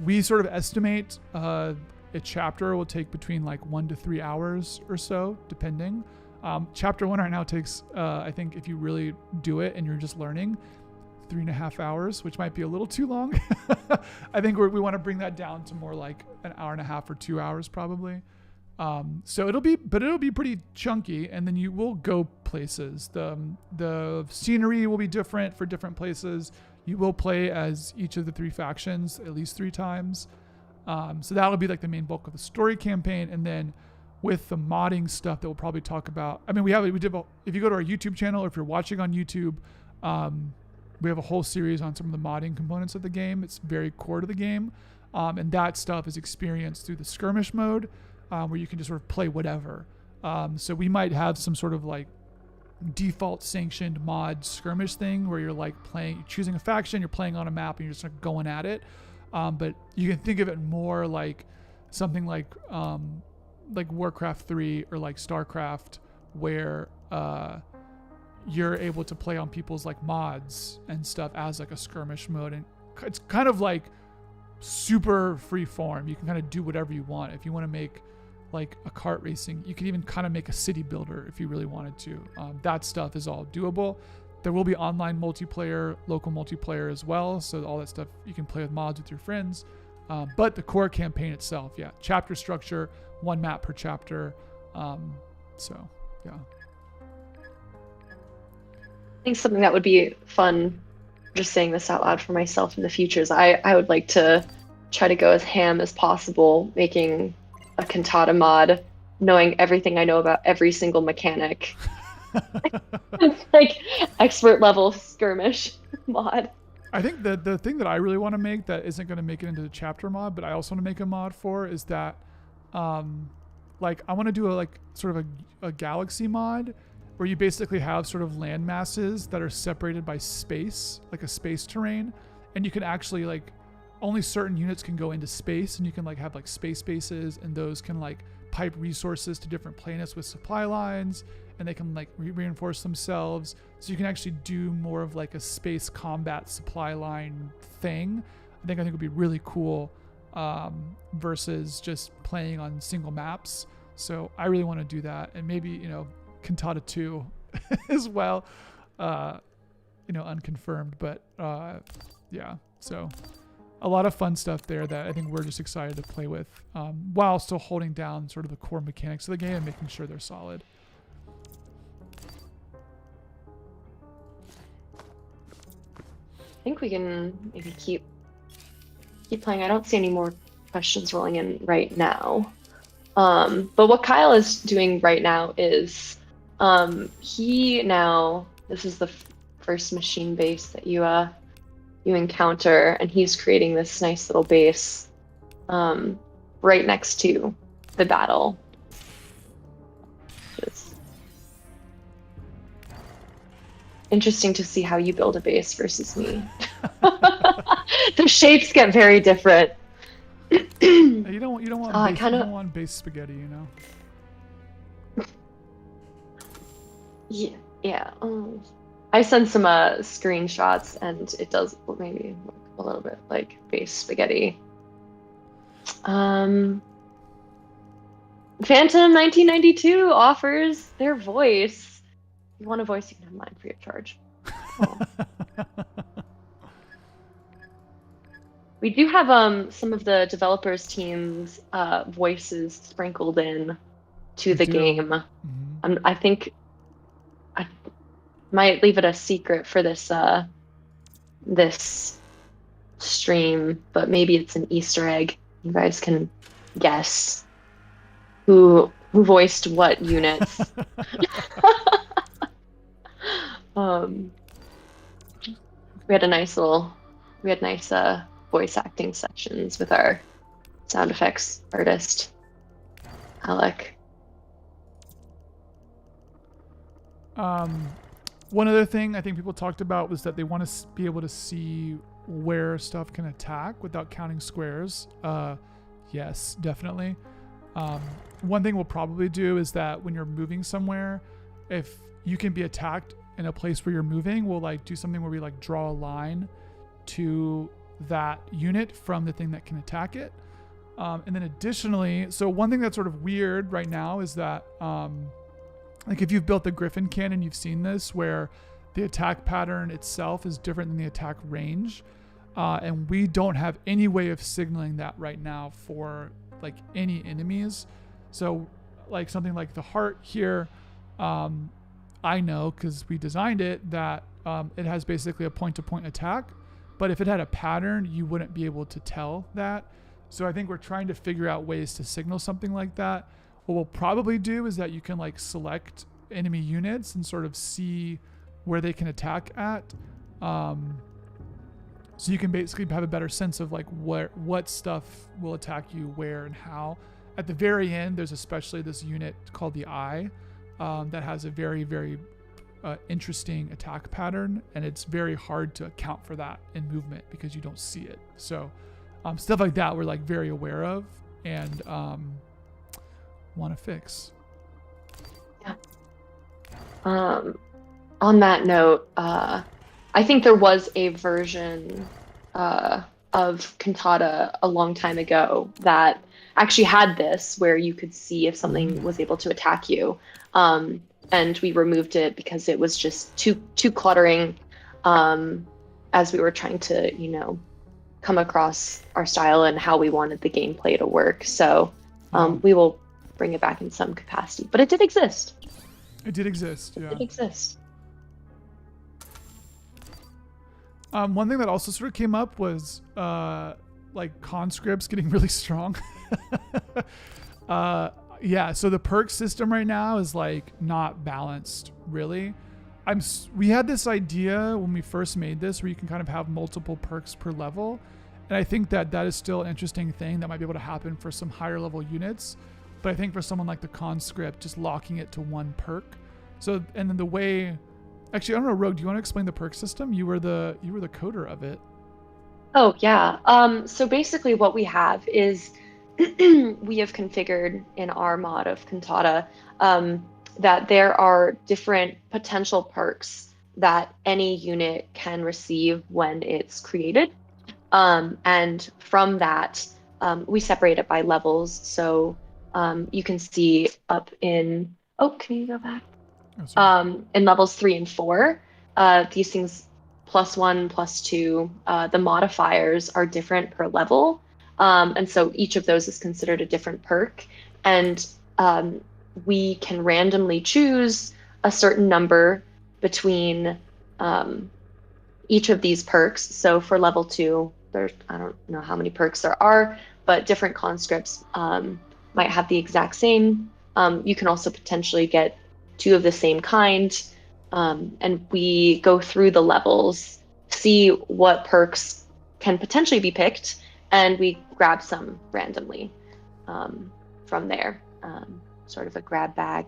we sort of estimate a chapter will take between like 1 to 3 hours or so, depending. Chapter 1 right now takes, I think, if you really do it and you're just learning, 3.5 hours, which might be a little too long. I think we want to bring that down to more like an hour and a half or 2 hours probably. So it'll be pretty chunky, and then you will go places. The scenery will be different for different places. You will play as each of the 3 factions at least 3 times. So that'll be like the main bulk of the story campaign, and then with the modding stuff that we'll probably talk about. I mean, if you go to our YouTube channel, or if you're watching on YouTube, we have a whole series on some of the modding components of the game. It's very core to the game, and that stuff is experienced through the skirmish mode. Where you can just sort of play whatever. So we might have some sort of like default sanctioned mod skirmish thing where you're like choosing a faction, you're playing on a map, and you're just like going at it. But you can think of it more like something like Warcraft 3 or like StarCraft, where you're able to play on people's like mods and stuff as like a skirmish mode, and it's kind of like super free form. You can kind of do whatever you want. If you want to make like a kart racing, you could even kind of make a city builder if you really wanted to. That stuff is all doable. There will be online multiplayer, local multiplayer as well, so all that stuff you can play with mods with your friends. But the core campaign itself, yeah, chapter structure, 1 map per chapter. So yeah, I think something that would be fun, just saying this out loud for myself in the future, is I would like to try to go as ham as possible, making a Cantata mod, knowing everything I know about every single mechanic. Like expert level skirmish mod. I think the thing that I really want to make that isn't going to make it into the chapter mod, but I also want to make a mod for, is that like I want to do a galaxy mod where you basically have sort of land masses that are separated by space, like a space terrain, and you can actually like only certain units can go into space, and you can like have like space bases, and those can like pipe resources to different planets with supply lines, and they can like reinforce themselves. So you can actually do more of like a space combat supply line thing. I think would be really cool, versus just playing on single maps. So I really want to do that, and maybe Cantata 2 as well. Unconfirmed, but yeah. So a lot of fun stuff there that I think we're just excited to play with, while still holding down sort of the core mechanics of the game and making sure they're solid. I think we can maybe keep playing. I don't see any more questions rolling in right now. But what Kyle is doing right now is this is the first machine base that you encounter, and he's creating this nice little base right next to the battle. It's interesting to see how you build a base versus me. The shapes get very different. You don't want base spaghetti, Yeah. I sent some screenshots, and it does maybe look a little bit like base spaghetti. Phantom 1992 offers their voice. If you want a voice, you can have mine free of charge. Oh. We do have some of the developers team's voices sprinkled in to the game. Mm-hmm. I think I might leave it a secret for this stream, but maybe it's an Easter egg. You guys can guess who voiced what units. Um, we had a nice little, we had nice voice acting sessions with our sound effects artist, Alec. One other thing I think people talked about was that they want to be able to see where stuff can attack without counting squares. Yes, definitely. One thing we'll probably do is that when you're moving somewhere, if you can be attacked in a place where you're moving, we'll like do something where we like draw a line to that unit from the thing that can attack it. And then additionally, so one thing that's sort of weird right now is that like if you've built the Griffin cannon, you've seen this where the attack pattern itself is different than the attack range. And we don't have any way of signaling that right now for like any enemies. So like something like the heart here, I know because we designed it that it has basically a point-to-point attack. But if it had a pattern, you wouldn't be able to tell that. So I think we're trying to figure out ways to signal something like that. What we'll probably do is that you can like select enemy units and sort of see where they can attack at. So you can basically have a better sense of like what stuff will attack you where and how. At the very end, there's especially this unit called the Eye that has a very, very interesting attack pattern, and it's very hard to account for that in movement because you don't see it. So stuff like that we're like very aware of and want to fix. Yeah. On that note, I think there was a version of Cantata a long time ago that actually had this where you could see if something was able to attack you. And we removed it because it was just too cluttering as we were trying to, come across our style and how we wanted the gameplay to work. So we will bring it back in some capacity. But it did exist. It did exist, yeah. It did exist. One thing that also sort of came up was like conscripts getting really strong. Yeah, so the perk system right now is like not balanced really. We had this idea when we first made this where you can kind of have multiple perks per level, and I think that is still an interesting thing that might be able to happen for some higher level units. But I think for someone like the conscript, just locking it to one perk. So and then the way, actually, I don't know, Rogue, do you want to explain the perk system? You were the coder of it. Oh yeah. So basically, what we have is we have configured in our mod of Cantata that there are different potential perks that any unit can receive when it's created. And from that, we separate it by levels. So you can see up in, can you go back? In levels 3 and 4, these things +1, +2, the modifiers are different per level. And so each of those is considered a different perk. And we can randomly choose a certain number between each of these perks. So for level 2, I don't know how many perks there are, but different conscripts might have the exact same. You can also potentially get 2 of the same kind. And we go through the levels, see what perks can potentially be picked, and we grab some randomly from there. Sort of a grab bag,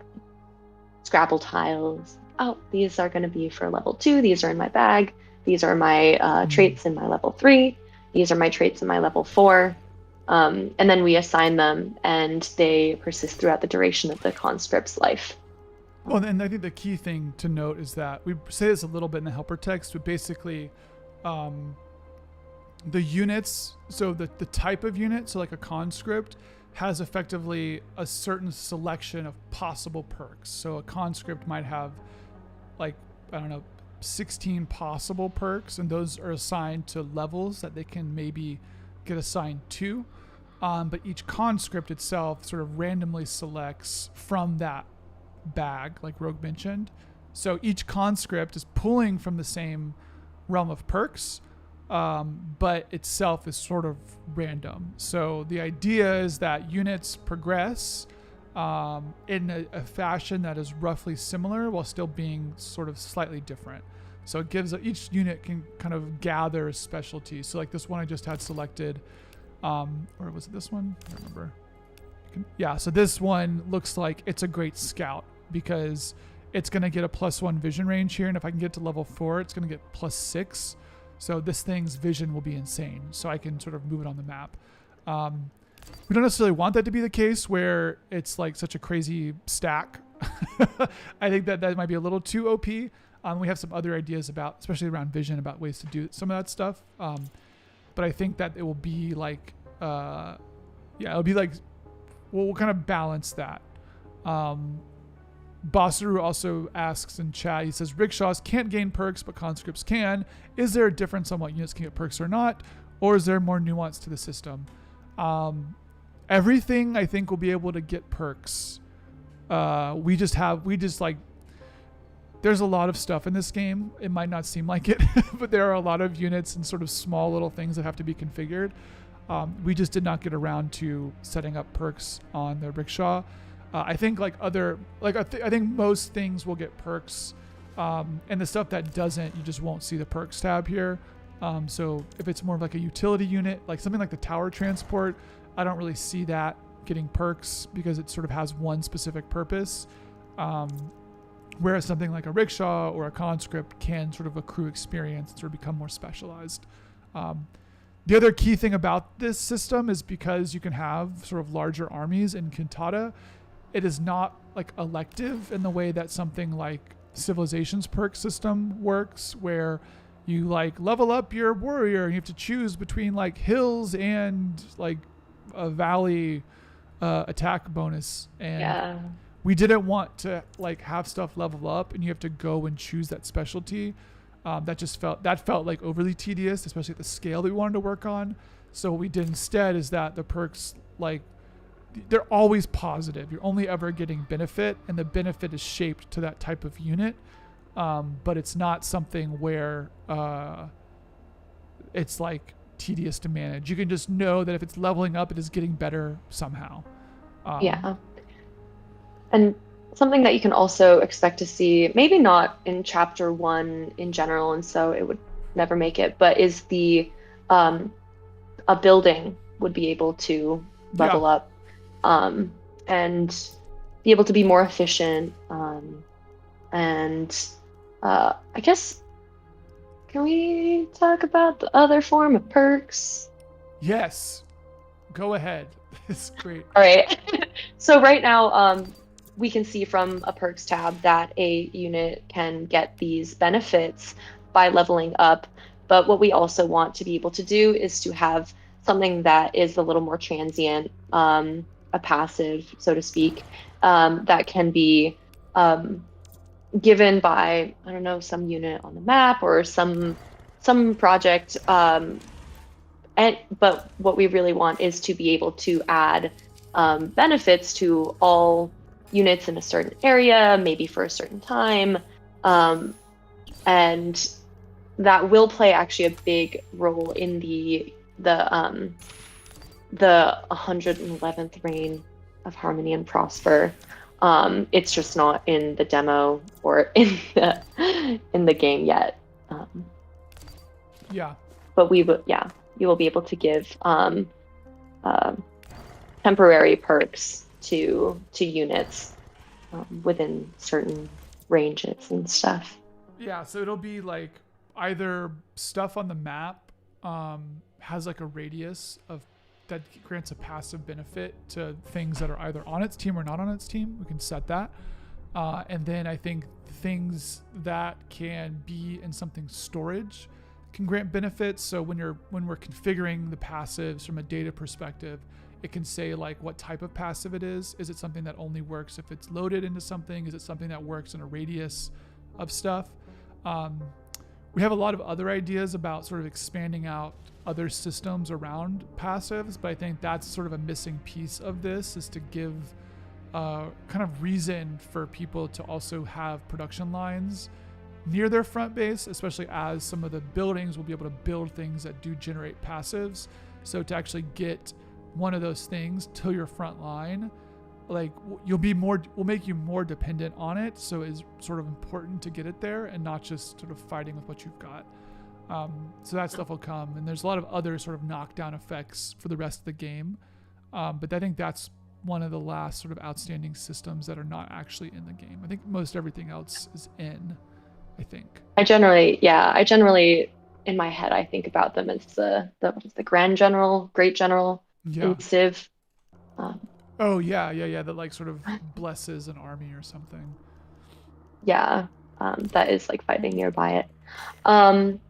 Scrabble tiles. Oh, these are going to be for level 2. These are in my bag. These are my traits in my level 3. These are my traits in my level 4. And then we assign them, and they persist throughout the duration of the conscript's life. Well, and I think the key thing to note is that we say this a little bit in the helper text, but basically the units, so the type of unit, so like a conscript, has effectively a certain selection of possible perks. So a conscript might have like, 16 possible perks, and those are assigned to levels that they can maybe get assigned to. But each conscript itself sort of randomly selects from that bag, like Rogue mentioned. So each conscript is pulling from the same realm of perks, but itself is sort of random. So the idea is that units progress in a fashion that is roughly similar while still being sort of slightly different. So it gives each unit can kind of gather a specialty. So like this one I just had selected, or was it this one? I don't remember. Yeah, so this one looks like it's a great scout because it's going to get a +1 vision range here. And if I can get to level 4, it's going to get +6. So this thing's vision will be insane. So I can sort of move it on the map. We don't necessarily want that to be the case where it's like such a crazy stack. I think that might be a little too OP. We have some other ideas about, especially around vision, about ways to do some of that stuff. But I think that it will be like, it'll be like, we'll kind of balance that. Basaru also asks in chat, he says, rickshaws can't gain perks, but conscripts can. Is there a difference on what units can get perks or not? Or is there more nuance to the system? Everything I think will be able to get perks. There's a lot of stuff in this game. It might not seem like it, but there are a lot of units and sort of small little things that have to be configured. We just did not get around to setting up perks on the rickshaw. I think I think most things will get perks, and the stuff that doesn't, you just won't see the perks tab here. So if it's more of like a utility unit, like something like the tower transport, I don't really see that getting perks because it sort of has one specific purpose. Whereas something like a rickshaw or a conscript can sort of accrue experience and sort of become more specialized. The other key thing about this system is because you can have sort of larger armies in Cantata, it is not like elective in the way that something like Civilization's perk system works, where you like level up your warrior and you have to choose between like hills and like a valley attack bonus. And we didn't want to like have stuff level up and you have to go and choose that specialty. That felt like overly tedious, especially at the scale that we wanted to work on. So what we did instead is that the perks, like, they're always positive. You're only ever getting benefit, and the benefit is shaped to that type of unit. But it's not something where it's like tedious to manage. You can just know that if it's leveling up, it is getting better somehow. And something that you can also expect to see, maybe not in chapter 1 in general, and so it would never make it, but is a building would be able to level up and be able to be more efficient. And I guess, can we talk about the other form of perks? Yes, go ahead. It's great. All right. So right now, we can see from a perks tab that a unit can get these benefits by leveling up. But what we also want to be able to do is to have something that is a little more transient, a passive, so to speak, that can be given by, I don't know, some unit on the map or some project. But what we really want is to be able to add benefits to all units in a certain area, maybe for a certain time, and that will play actually a big role in the 111th reign of Harmony and Prosper. It's just not in the demo or in the game yet. But you will be able to give temporary perks to units within certain ranges and stuff. Yeah, so it'll be like either stuff on the map has like a radius of that grants a passive benefit to things that are either on its team or not on its team. We can set that. And then I think things that can be in something storage can grant benefits. So when we're configuring the passives from a data perspective, it can say like what type of passive it is. Is it something that only works if it's loaded into something? Is it something that works in a radius of stuff? We have a lot of other ideas about sort of expanding out other systems around passives, but I think that's sort of a missing piece of this, is to give kind of reason for people to also have production lines near their front base, especially as some of the buildings will be able to build things that do generate passives. So to actually get one of those things to your front line, like will make you more dependent on it. So it's sort of important to get it there and not just sort of fighting with what you've got. So that stuff will come, and there's a lot of other sort of knockdown effects for the rest of the game. But I think that's one of the last sort of outstanding systems that are not actually in the game. I think most everything else is in, I think. I generally, in my head, I think about them as the Grand General, Great General Yeah. in Civ. Um, Oh yeah. That like sort of blesses an army or something. yeah, that is like fighting nearby it. Um,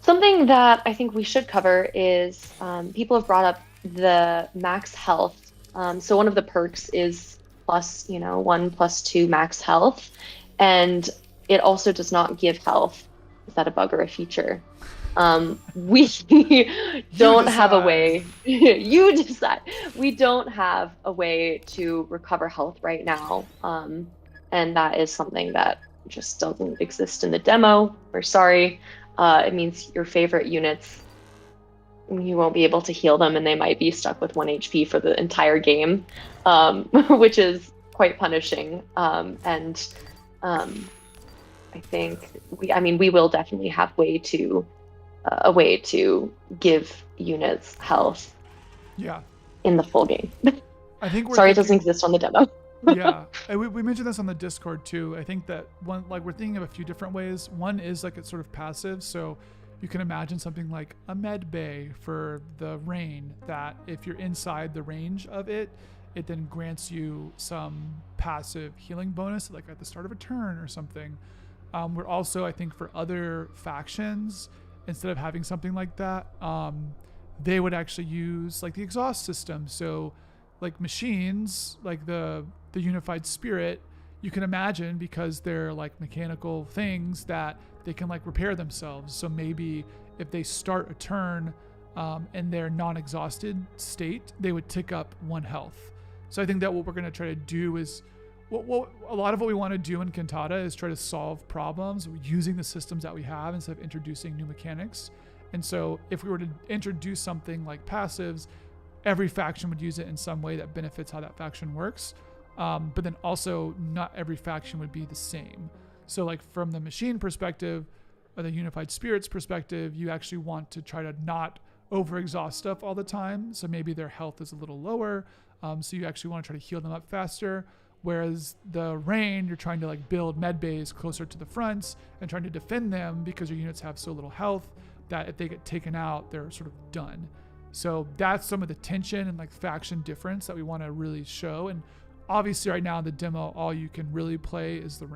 Something that I think we should cover is people have brought up the max health. So one of the perks is plus, 1+2 max health, and it also does not give health. Is that a bug or a feature? We don't have a way. You decide. We don't have a way to recover health right now, and that is something that just doesn't exist in the demo. We're sorry. It means your favorite units, you won't be able to heal them, and they might be stuck with 1 HP for the entire game, which is quite punishing. And I think we will definitely have a way to give units health. Yeah. In the full game. I think Sorry, it doesn't exist on the demo. Yeah, we mentioned this on the Discord too. I think that we're thinking of a few different ways. One is like it's sort of passive, so you can imagine something like a med bay for the rain, that if you're inside the range of it, it then grants you some passive healing bonus, like at the start of a turn or something. We're also, I think, for other factions, instead of having something like that, they would actually use like the exhaust system. So like machines, like the unified spirit, you can imagine, because they're like mechanical things, that they can like repair themselves. So maybe if they start a turn in their non-exhausted state, they would tick up 1 health. So I think that what we're going to try to do is what a lot of what we want to do in Cantata is try to solve problems using the systems that we have instead of introducing new mechanics. And so if we were to introduce something like passives, every faction would use it in some way that benefits how that faction works. But then also not every faction would be the same. So like from the machine perspective, or the unified spirits perspective, you actually want to try to not overexhaust stuff all the time. So maybe their health is a little lower. So you actually want to try to heal them up faster. Whereas the rain, you're trying to like build med bays closer to the fronts and trying to defend them, because your units have so little health that if they get taken out, they're sort of done. So that's some of the tension and like faction difference that we want to really show. And obviously right now in the demo, all you can play is the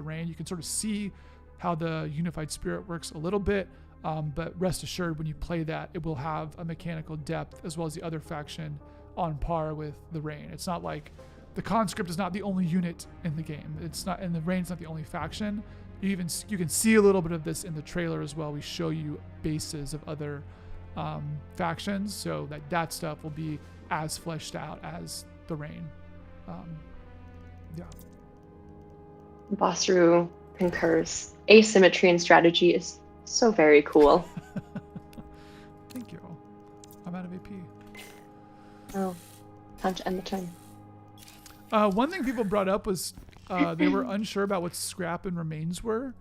rain. You can sort of see how the unified spirit works a little bit, but rest assured, when you play that, it will have a mechanical depth as well as the other faction on par with the rain. It's not like the conscript is not the only unit in the game. It's not, and the rain's not the only faction. You can see a little bit of this in the trailer as well. We show you bases of other factions, so that stuff will be as fleshed out as the rain. Yeah. Bosru concurs. Asymmetry and strategy is so very cool. Thank you. I'm out of AP. Oh, time to end the turn. One thing people brought up was they were unsure about what scrap and remains were.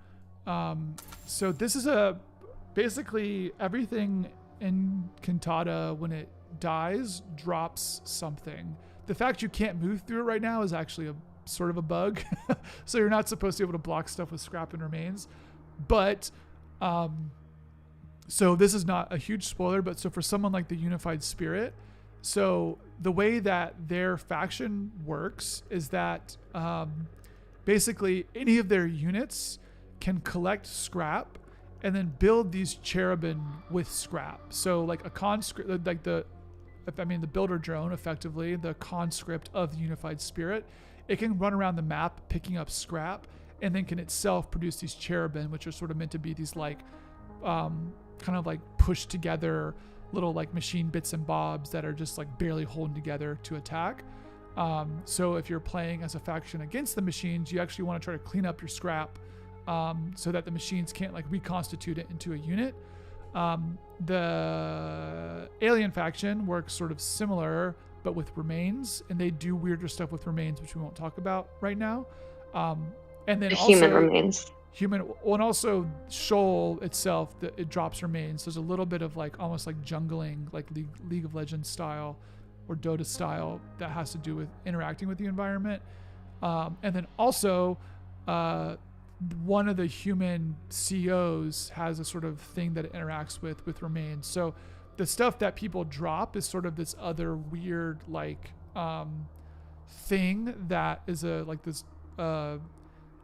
So this is basically everything in Cantata, when it dies, drops something. The fact you can't move through it right now is actually a sort of a bug. So you're not supposed to be able to block stuff with scrap and remains. But so this is not a huge spoiler, but so for someone like the Unified Spirit, so the way that their faction works is that basically any of their units can collect scrap and then build these cherubim with scrap. So like a conscript, like the builder drone, effectively the conscript of the Unified Spirit, it can run around the map picking up scrap, and then can itself produce these cherubim, which are sort of meant to be these like kind of like pushed together little like machine bits and bobs that are just like barely holding together to attack. So if you're playing as a faction against the machines, you actually want to try to clean up your scrap so that the machines can't like reconstitute it into a unit. The alien faction works sort of similar, but with remains, and they do weirder stuff with remains, which we won't talk about right now. And then The also human remains. well, and also Shoal itself, it drops remains. There's a little bit of like almost like jungling, like League of Legends style or Dota style that has to do with interacting with the environment. And then also, one of the human CEOs has a sort of thing that it interacts with remains. So the stuff that people drop is sort of this other weird like thing that is a like this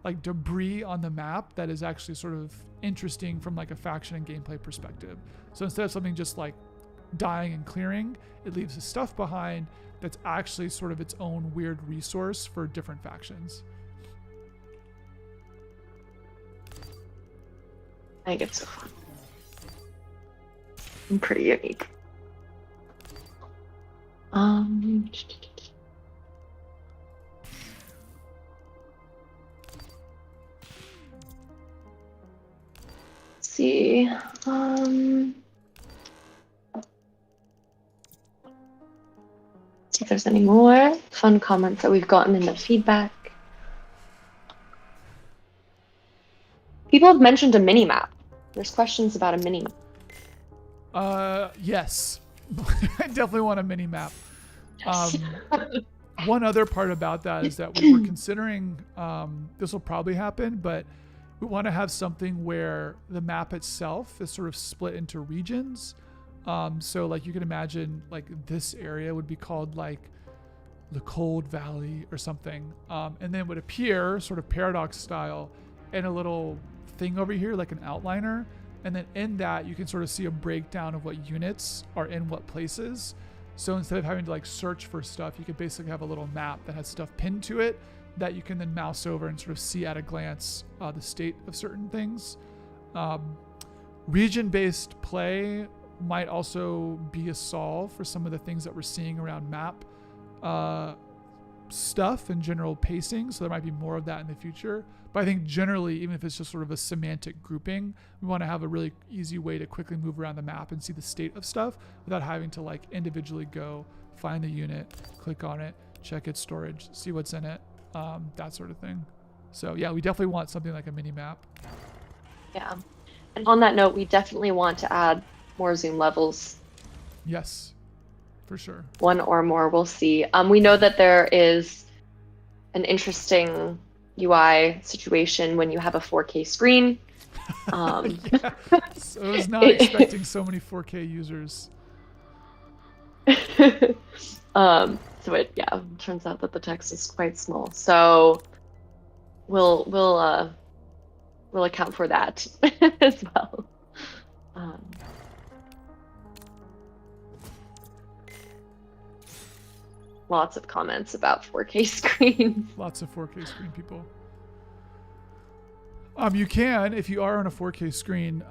like debris on the map that is actually sort of interesting from like a faction and gameplay perspective. So instead of something just like dying and clearing, it leaves the stuff behind that's actually sort of its own weird resource for different factions. I think it's so fun and pretty unique. Let's see. See if there's any more fun comments that we've gotten in the feedback. People have mentioned a mini map. There's questions about a mini map. Yes. I definitely want a mini map. One other part about that is that we were considering, this will probably happen, but we want to have something where the map itself is sort of split into regions. So like you can imagine like this area would be called like the Cold Valley or something. And then it would appear sort of paradox style in a little thing over here, like an outliner. And then in that, you can sort of see a breakdown of what units are in what places. So instead of having to like search for stuff, you could basically have a little map that has stuff pinned to it that you can then mouse over and sort of see at a glance the state of certain things. Region-based play might also be a solve for some of the things that we're seeing around map stuff and general pacing. So there might be more of that in the future. But I think generally, even if it's just sort of a semantic grouping, we want to have a really easy way to quickly move around the map and see the state of stuff without having to like individually go find the unit, click on it, check its storage, see what's in it, that sort of thing. So yeah, we definitely want something like a mini map. Yeah. And on that note, we definitely want to add more zoom levels. Yes, for sure. One or more, we'll see. We know that there is an interesting UI situation when you have a 4K screen. Yeah. So I was not expecting so many 4K users. So it turns out that the text is quite small. So we'll account for that as well. Lots of comments about 4K screens. Lots of 4K screen people. You can, if you are on a 4K screen,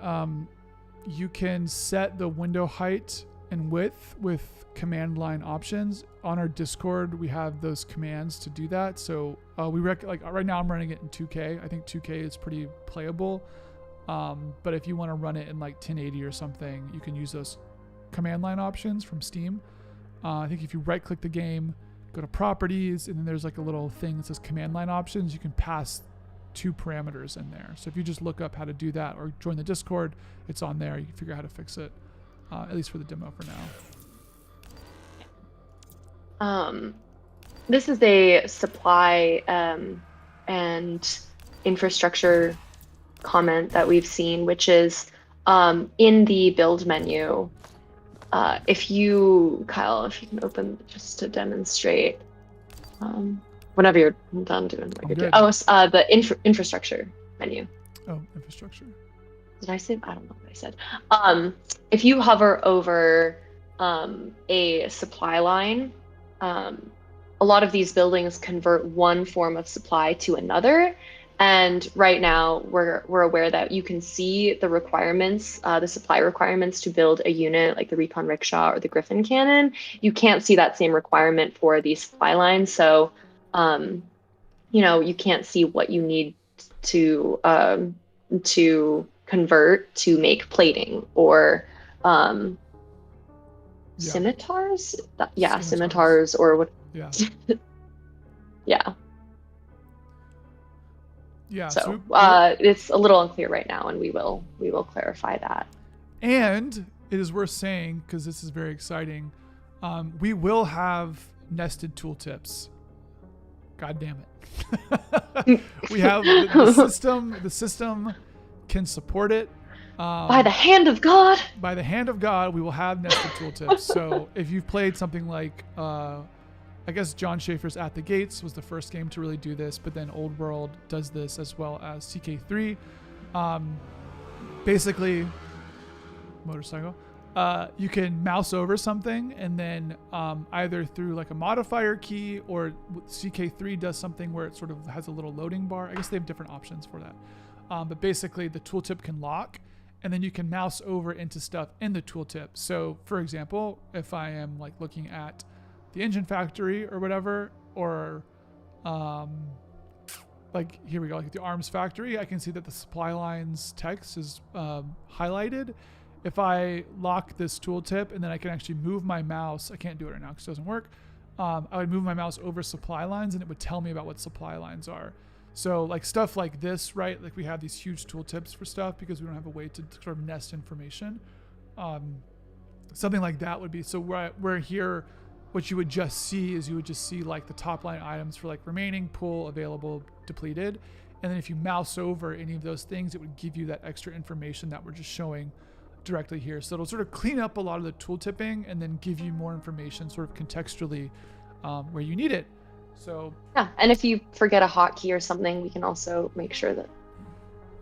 you can set the window height and width with command line options. On our Discord, we have those commands to do that. So we like right now I'm running it in 2K. I think 2K is pretty playable. But if you want to run it in like 1080 or something, you can use those command line options from Steam. I think if you right click the game, go to properties, and then there's like a little thing that says command line options, you can pass 2 parameters in there. So if you just look up how to do that or join the Discord, it's on there. You can figure out how to fix it, at least for the demo for now. This is a supply and infrastructure comment that we've seen, which is in the build menu. If you can open just to demonstrate, whenever you're done doing what you're doing. The infrastructure menu. Oh, infrastructure. Did I say? I don't know what I said. If you hover over a supply line, a lot of these buildings convert one form of supply to another. And right now, we're aware that you can see the requirements, the supply requirements to build a unit like the Recon Rickshaw or the Griffin Cannon. You can't see that same requirement for these supply lines. So, you can't see what you need to convert to make plating or um, Yeah. scimitars. Yeah, Scimitars. scimitars or what? Yeah. Yeah. Yeah. So So we're, it's a little unclear right now, and we will clarify that. and it is worth saying, because this is very exciting, we will have nested tooltips. God damn it. We have the system. The system can support it. By the hand of God. By the hand of God, we will have nested tooltips. So if you've played something like, I guess John Schaefer's At the Gates was the first game to really do this, but then Old World does this as well as CK3. Basically, motorcycle. You can mouse over something and then either through like a modifier key or CK3 does something where it sort of has a little loading bar. I guess they have different options for that. But basically the tooltip can lock and then you can mouse over into stuff in the tooltip. So for example, if I am like looking at the engine factory or whatever, or like here we go, like the arms factory, I can see that the supply lines text is highlighted. If I lock this tooltip and then I can actually move my mouse, I can't do it right now because it doesn't work. I would move my mouse over supply lines and it would tell me about what supply lines are. So like stuff like this, right? Like we have these huge tooltips for stuff because we don't have a way to sort of nest information. Something like that would be, so where here, what you would just see is you would just see like the top line items for like remaining, pull, available, depleted. And then if you mouse over any of those things, it would give you that extra information that we're just showing directly here. So it'll sort of clean up a lot of the tool tipping and then give you more information sort of contextually where you need it. So Yeah, and if you forget a hotkey or something, we can also make sure that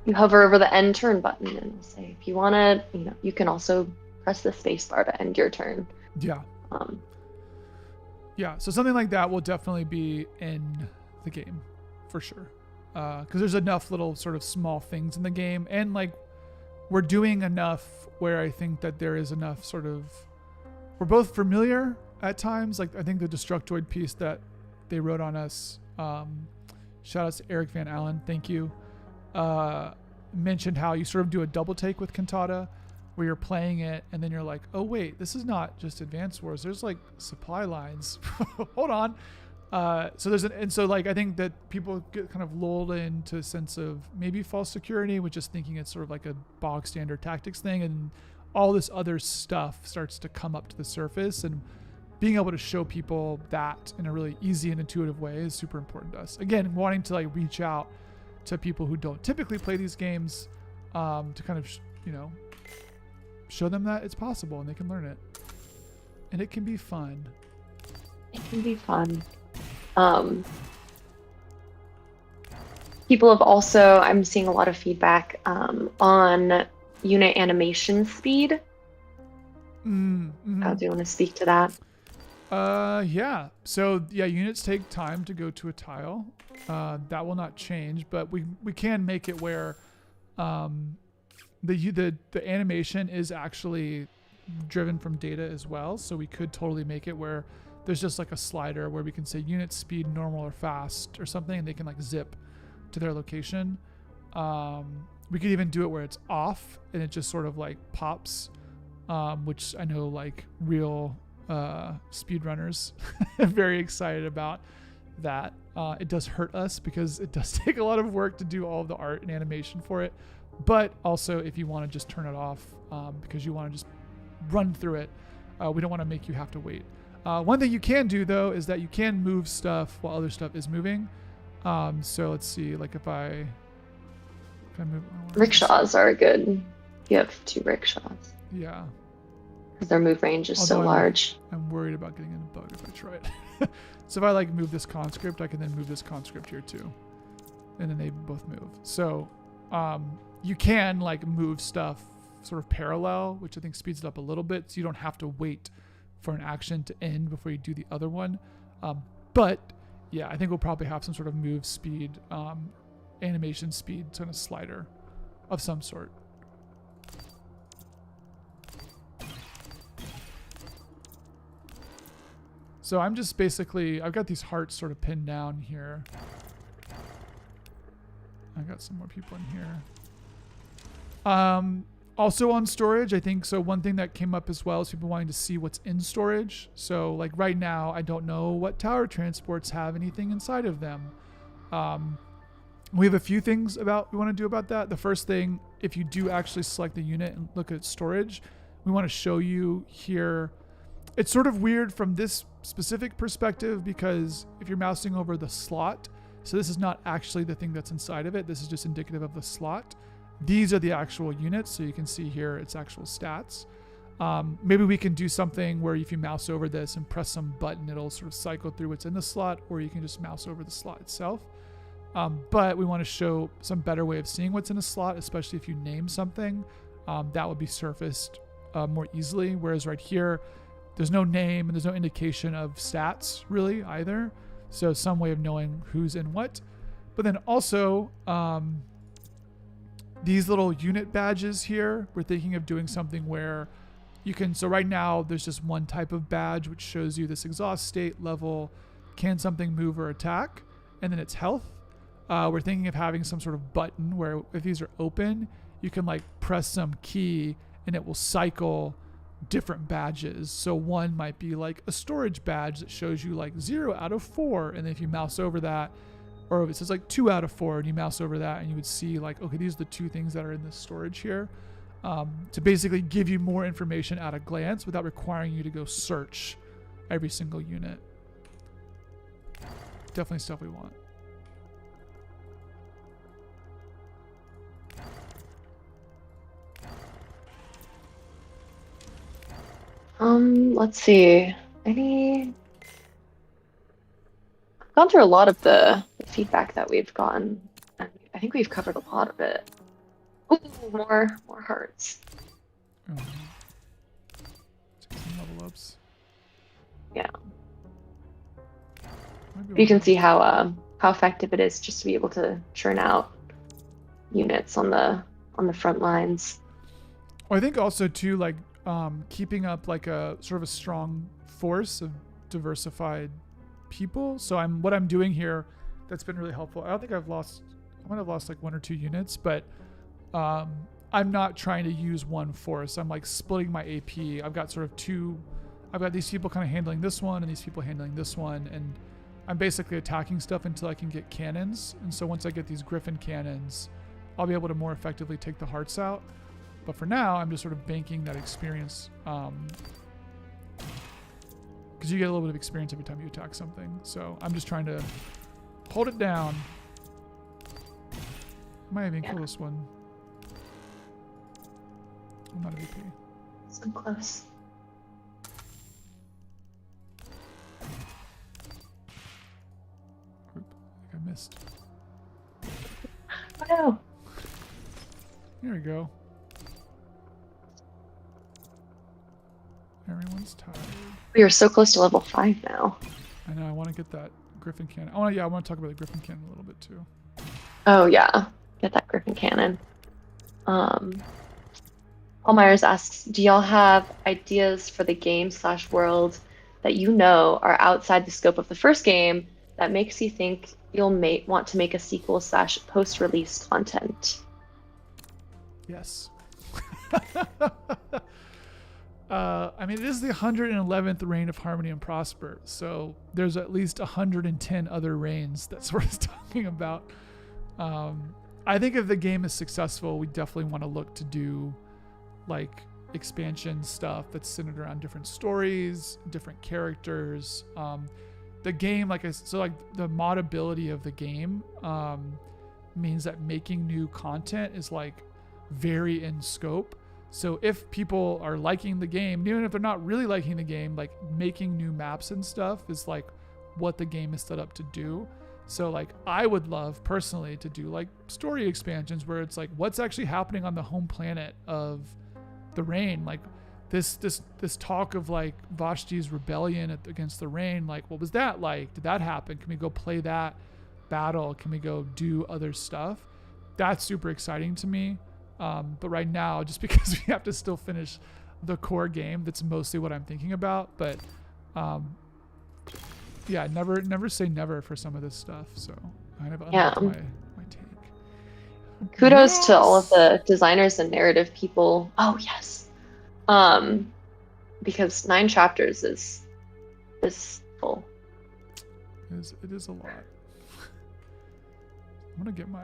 you hover over the end turn button and say if you want to, you can also press the space bar to end your turn. yeah. Um, Yeah, so something like that will definitely be in the game for sure. Because there's enough little sort of small things in the game. And like we're doing enough where I think that there is enough sort of, we're both familiar at times. Like I think the Destructoid piece that they wrote on us, shout out to Eric Van Allen, thank you, mentioned how you sort of do a double take with Cantata where you're playing it and then you're like, oh wait, this is not just Advance Wars, there's like supply lines. Hold on. So there's so like I think that people get kind of lulled into a sense of maybe false security with just thinking it's sort of like a bog standard tactics thing, and all this other stuff starts to come up to the surface, and being able to show people that in a really easy and intuitive way is super important to us. Again, wanting to like reach out to people who don't typically play these games to kind of show them that it's possible and they can learn it, and it can be fun. It can be fun. People have also, I'm seeing a lot of feedback on unit animation speed. Mm-hmm. Do you want to speak to that? Yeah. So yeah, units take time to go to a tile. That will not change, but we can make it where the animation is actually driven from data as well. So we could totally make it where there's just like a slider where we can say unit speed normal or fast or something, and they can like zip to their location. We could even do it where it's off and it just sort of like pops, which I know like real speedrunners are very excited about that. It does hurt us because it does take a lot of work to do all of the art and animation for it. But also if you want to just turn it off because you want to just run through it, we don't want to make you have to wait. One thing you can do though is that you can move stuff while other stuff is moving. So let's see, like if I move, Rickshaws are a good gift, rickshaws. Yeah. Because their move range is so large. I'm worried about getting in a bug if I try it. So if I like move this conscript, I can then move this conscript here too. And then they both move. So you can like move stuff sort of parallel, which I think speeds it up a little bit. So you don't have to wait for an action to end before you do the other one. But yeah, I think we'll probably have some sort of move speed, animation speed kind of slider of some sort. So I'm just basically, I've got these hearts sort of pinned down here. I got some more people in here. Also on storage, I think, so one thing that came up as well is people wanting to see what's in storage. So like right now, I don't know what tower transports have anything inside of them. We have a few things we want to do about that. The first thing, if you do actually select the unit and look at storage, we want to show you here. It's sort of weird from this specific perspective because if you're mousing over the slot, so this is not actually the thing that's inside of it. This is just indicative of the slot. These are the actual units. So you can see here its actual stats. Maybe we can do something where if you mouse over this and press some button, it'll sort of cycle through what's in the slot, or you can just mouse over the slot itself. But we want to show some better way of seeing what's in a slot, especially if you name something, that would be surfaced more easily. Whereas right here, there's no name and there's no indication of stats really either. So some way of knowing who's in what. But then also, these little unit badges here, we're thinking of doing something where you can, so right now there's just one type of badge which shows you this exhaust state level, can something move or attack, and then its health. We're thinking of having some sort of button where if these are open, you can like press some key and it will cycle different badges. So one might be like a storage badge that shows you like 0 out of 4. And then if you mouse over that, or if it says like 2 out of 4 and you mouse over that and you would see like, okay, these are the 2 things that are in this storage here. To basically give you more information at a glance without requiring you to go search every single unit. Definitely stuff we want. Let's see. I've gone through a lot of the feedback that we've gotten, and I think we've covered a lot of it. Ooh, more hearts. Take some level ups. Yeah. You can see how effective it is just to be able to churn out units on the front lines. Well, I think also too, like keeping up like a sort of a strong force of diversified people. So what I'm doing here that's been really helpful. I don't think I might have lost like 1 or 2 units, but I'm not trying to use one force. I'm like splitting my AP. I've got sort of I've got these people kind of handling this one and these people handling this one, and I'm basically attacking stuff until I can get cannons. And so once I get these Griffin cannons, I'll be able to more effectively take the hearts out. But for now, I'm just sort of banking that experience, because you get a little bit of experience every time you attack something. So I'm just trying to hold it down. I might even kill this one. I'm not a VP. So close. Oop, I think I missed. Oh no. There we go. Everyone's tired. We are so close to level 5 now. I know, I want to get that Griffin cannon. I want to talk about the Griffin cannon a little bit too. Oh yeah, get that Griffin cannon. Paul Myers asks, do y'all have ideas for the game/world that you know are outside the scope of the first game that makes you think you'll want to make a sequel/post-release content? Yes. I mean, it is the 111th reign of Harmony and Prosper, so there's at least 110 other reigns that's worth talking about. I think if the game is successful, we definitely want to look to do like expansion stuff that's centered around different stories, different characters. The game, the modability of the game means that making new content is like very in scope. So if people are liking the game, even if they're not really liking the game, like making new maps and stuff is like what the game is set up to do. So like I would love personally to do like story expansions where it's like what's actually happening on the home planet of the Reign, like this talk of like Vashti's rebellion against the Reign, like what was that like? Did that happen? Can we go play that battle? Can we go do other stuff? That's super exciting to me. But right now, just because we have to still finish the core game, that's mostly what I'm thinking about. But yeah, never say never for some of this stuff. So kind of my take. Kudos to all of Yes! the designers and narrative people. Oh yes. Um, because 9 chapters is full. It is a lot. I'm gonna get my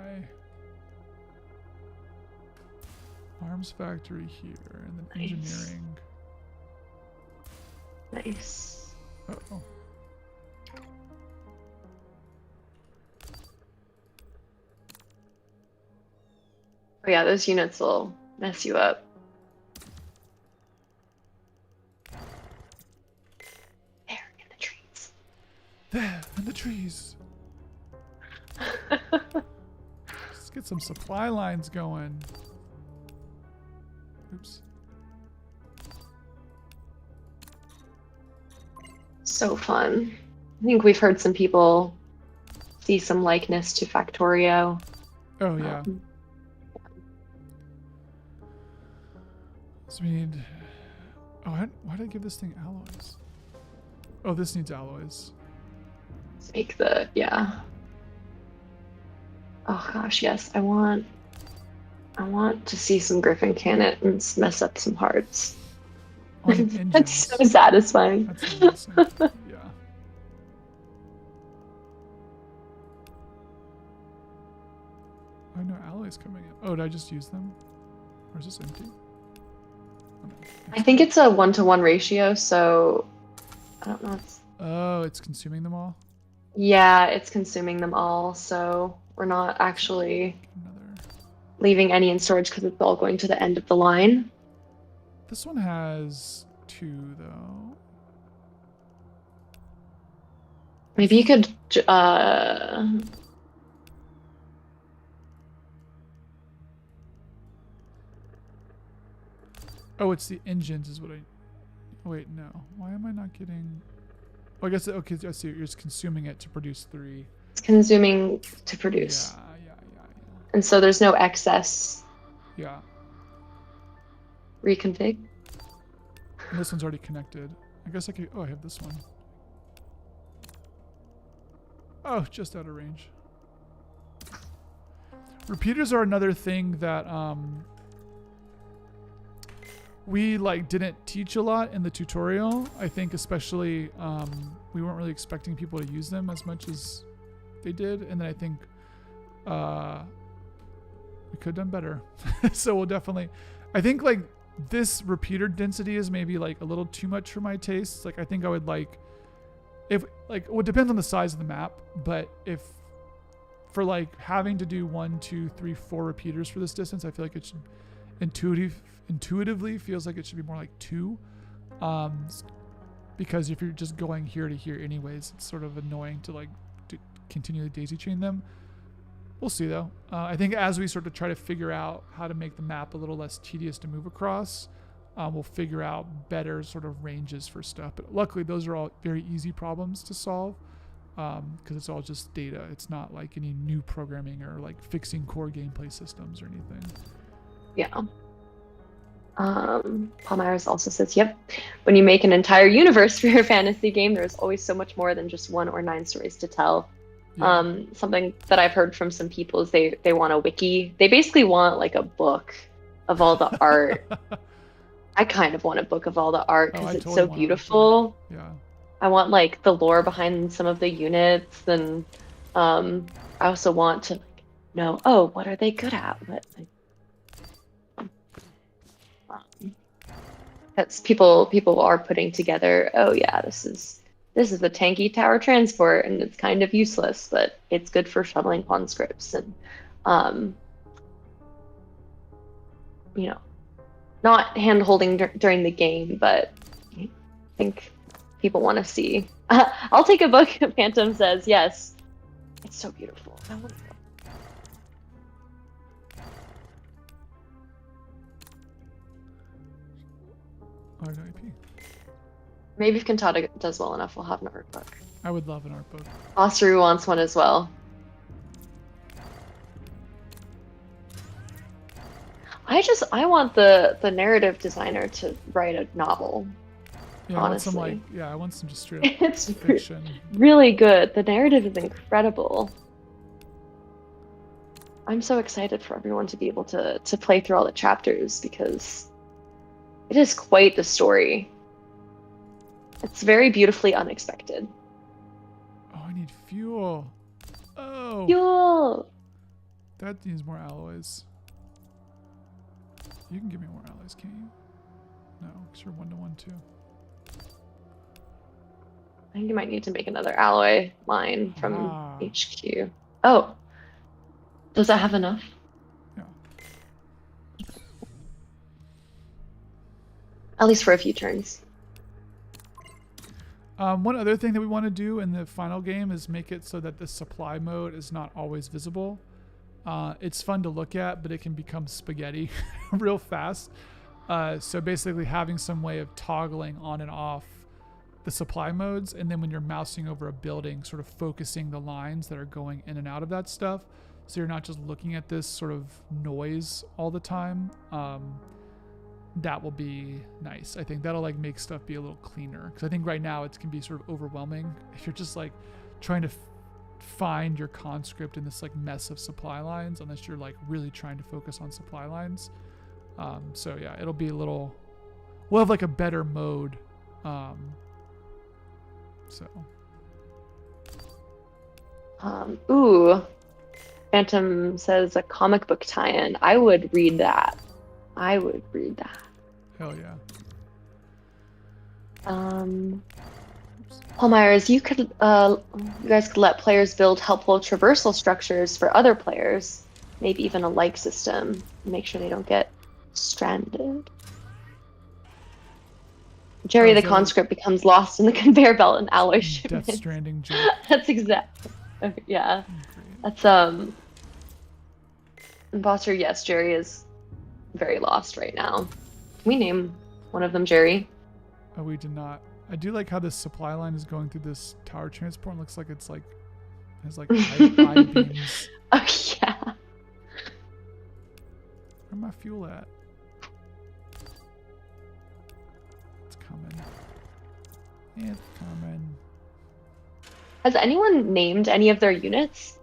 arms factory here and then Nice. engineering. Nice. Uh-oh. Oh yeah, those units will mess you up. There in the trees. There, in the trees. Let's get some supply lines going. Oops. So fun. I think we've heard some people see some likeness to Factorio. Oh, yeah. Um, So we need... Oh, why did I give this thing alloys? Oh, this needs alloys. make the, yeah. Oh gosh, yes. I want to see some Griffin cannons mess up some hearts. On the engines. That's so satisfying. That's amazing. Yeah. Oh, no alloys coming in. Oh, did I just use them? Or is this empty? Oh, no. I think it's a 1-to-1 ratio, so I don't know. Oh, it's consuming them all? Yeah, it's consuming them all, so we're not actually Another. leaving any in storage because it's all going to the end of the line. This one has 2, though. Maybe you could, Oh, it's the engines is what I... Oh, wait, no. Why am I not getting... Oh, I guess... Okay, I see. You're just consuming it to produce 3. it's consuming to produce. Yeah. And so there's no excess Yeah. reconfig. And this one's already connected. I guess I could... Oh, I have this one. Oh, just out of range. Repeaters are another thing that we didn't teach a lot in the tutorial. I think especially we weren't really expecting people to use them as much as they did, and then I think we could have done better. So we'll definitely... I think this repeater density is maybe a little too much for my tastes. I think I would if well, it depends on the size of the map, but if for having to do 1, 2, 3, 4 repeaters for this distance, I feel like it should intuitively feels like it should be more like 2, because if you're just going here to here anyways, it's sort of annoying to continually daisy chain them. We'll see though. I think as we sort of try to figure out how to make the map a little less tedious to move across, we'll figure out better sort of ranges for stuff. But luckily those are all very easy problems to solve, because it's all just data. It's not any new programming or fixing core gameplay systems or anything. Yeah. Palmyras also says, yep, when you make an entire universe for your fantasy game, there's always so much more than just 1 or 9 stories to tell. Yeah. Something that I've heard from some people is they want a wiki. They basically want a book of all the art. I kind of want a book of all the art because it's totally so beautiful. Yeah. I want the lore behind some of the units, and I also want to know, oh, what are they good at? That's people are putting together, oh yeah, this is a tanky tower transport and it's kind of useless, but it's good for shuttling conscripts and not hand holding during the game, but I think people want to see. I'll take a book. Phantom says, yes, it's so beautiful. I want to go. Oh, no IP. Maybe if Cantata does well enough, we'll have an art book. I would love an art book. Osteru wants one as well. I want the narrative designer to write a novel. Yeah, honestly. I want some just straight up It's fiction. really good. The narrative is incredible. I'm so excited for everyone to be able to play through all the chapters because it is quite the story. It's very beautifully unexpected. Oh, I need fuel. Oh, Fuel! that needs more alloys. You can give me more alloys, can't you? No, because you're 1-to-1 too. I think you might need to make another alloy line from Ah, HQ. Oh, does that have enough? yeah. At least for a few turns. One other thing that we want to do in the final game is make it so that the supply mode is not always visible. It's fun to look at, but it can become spaghetti real fast. So basically having some way of toggling on and off the supply modes, and then when you're mousing over a building, sort of focusing the lines that are going in and out of that stuff, so you're not just looking at this sort of noise all the time. That will be nice. I think that'll like make stuff be a little cleaner, because I think right now it can be sort of overwhelming if you're just like trying to find your conscript in this like mess of supply lines, unless you're like really trying to focus on supply lines. So yeah, it'll be a little, we'll have like a better mode. So Ooh, Phantom says a comic book tie-in. I would read that. I would read that. hell yeah. Paul Myers, you guys could let players build helpful traversal structures for other players, maybe even a like system, make sure they don't get stranded. Jerry the conscript becomes lost in the conveyor belt and alloy shipment. Death Stranding joke. That's exactly. Okay, yeah. Great. That's Imposter, yes, Jerry is very lost right now. Can we name one of them Jerry? Oh, we did not. I do like how this supply line is going through this tower transport. It looks like it's like has like eye beams. Oh yeah. Where my fuel at? It's coming. It's coming. Has anyone named any of their units?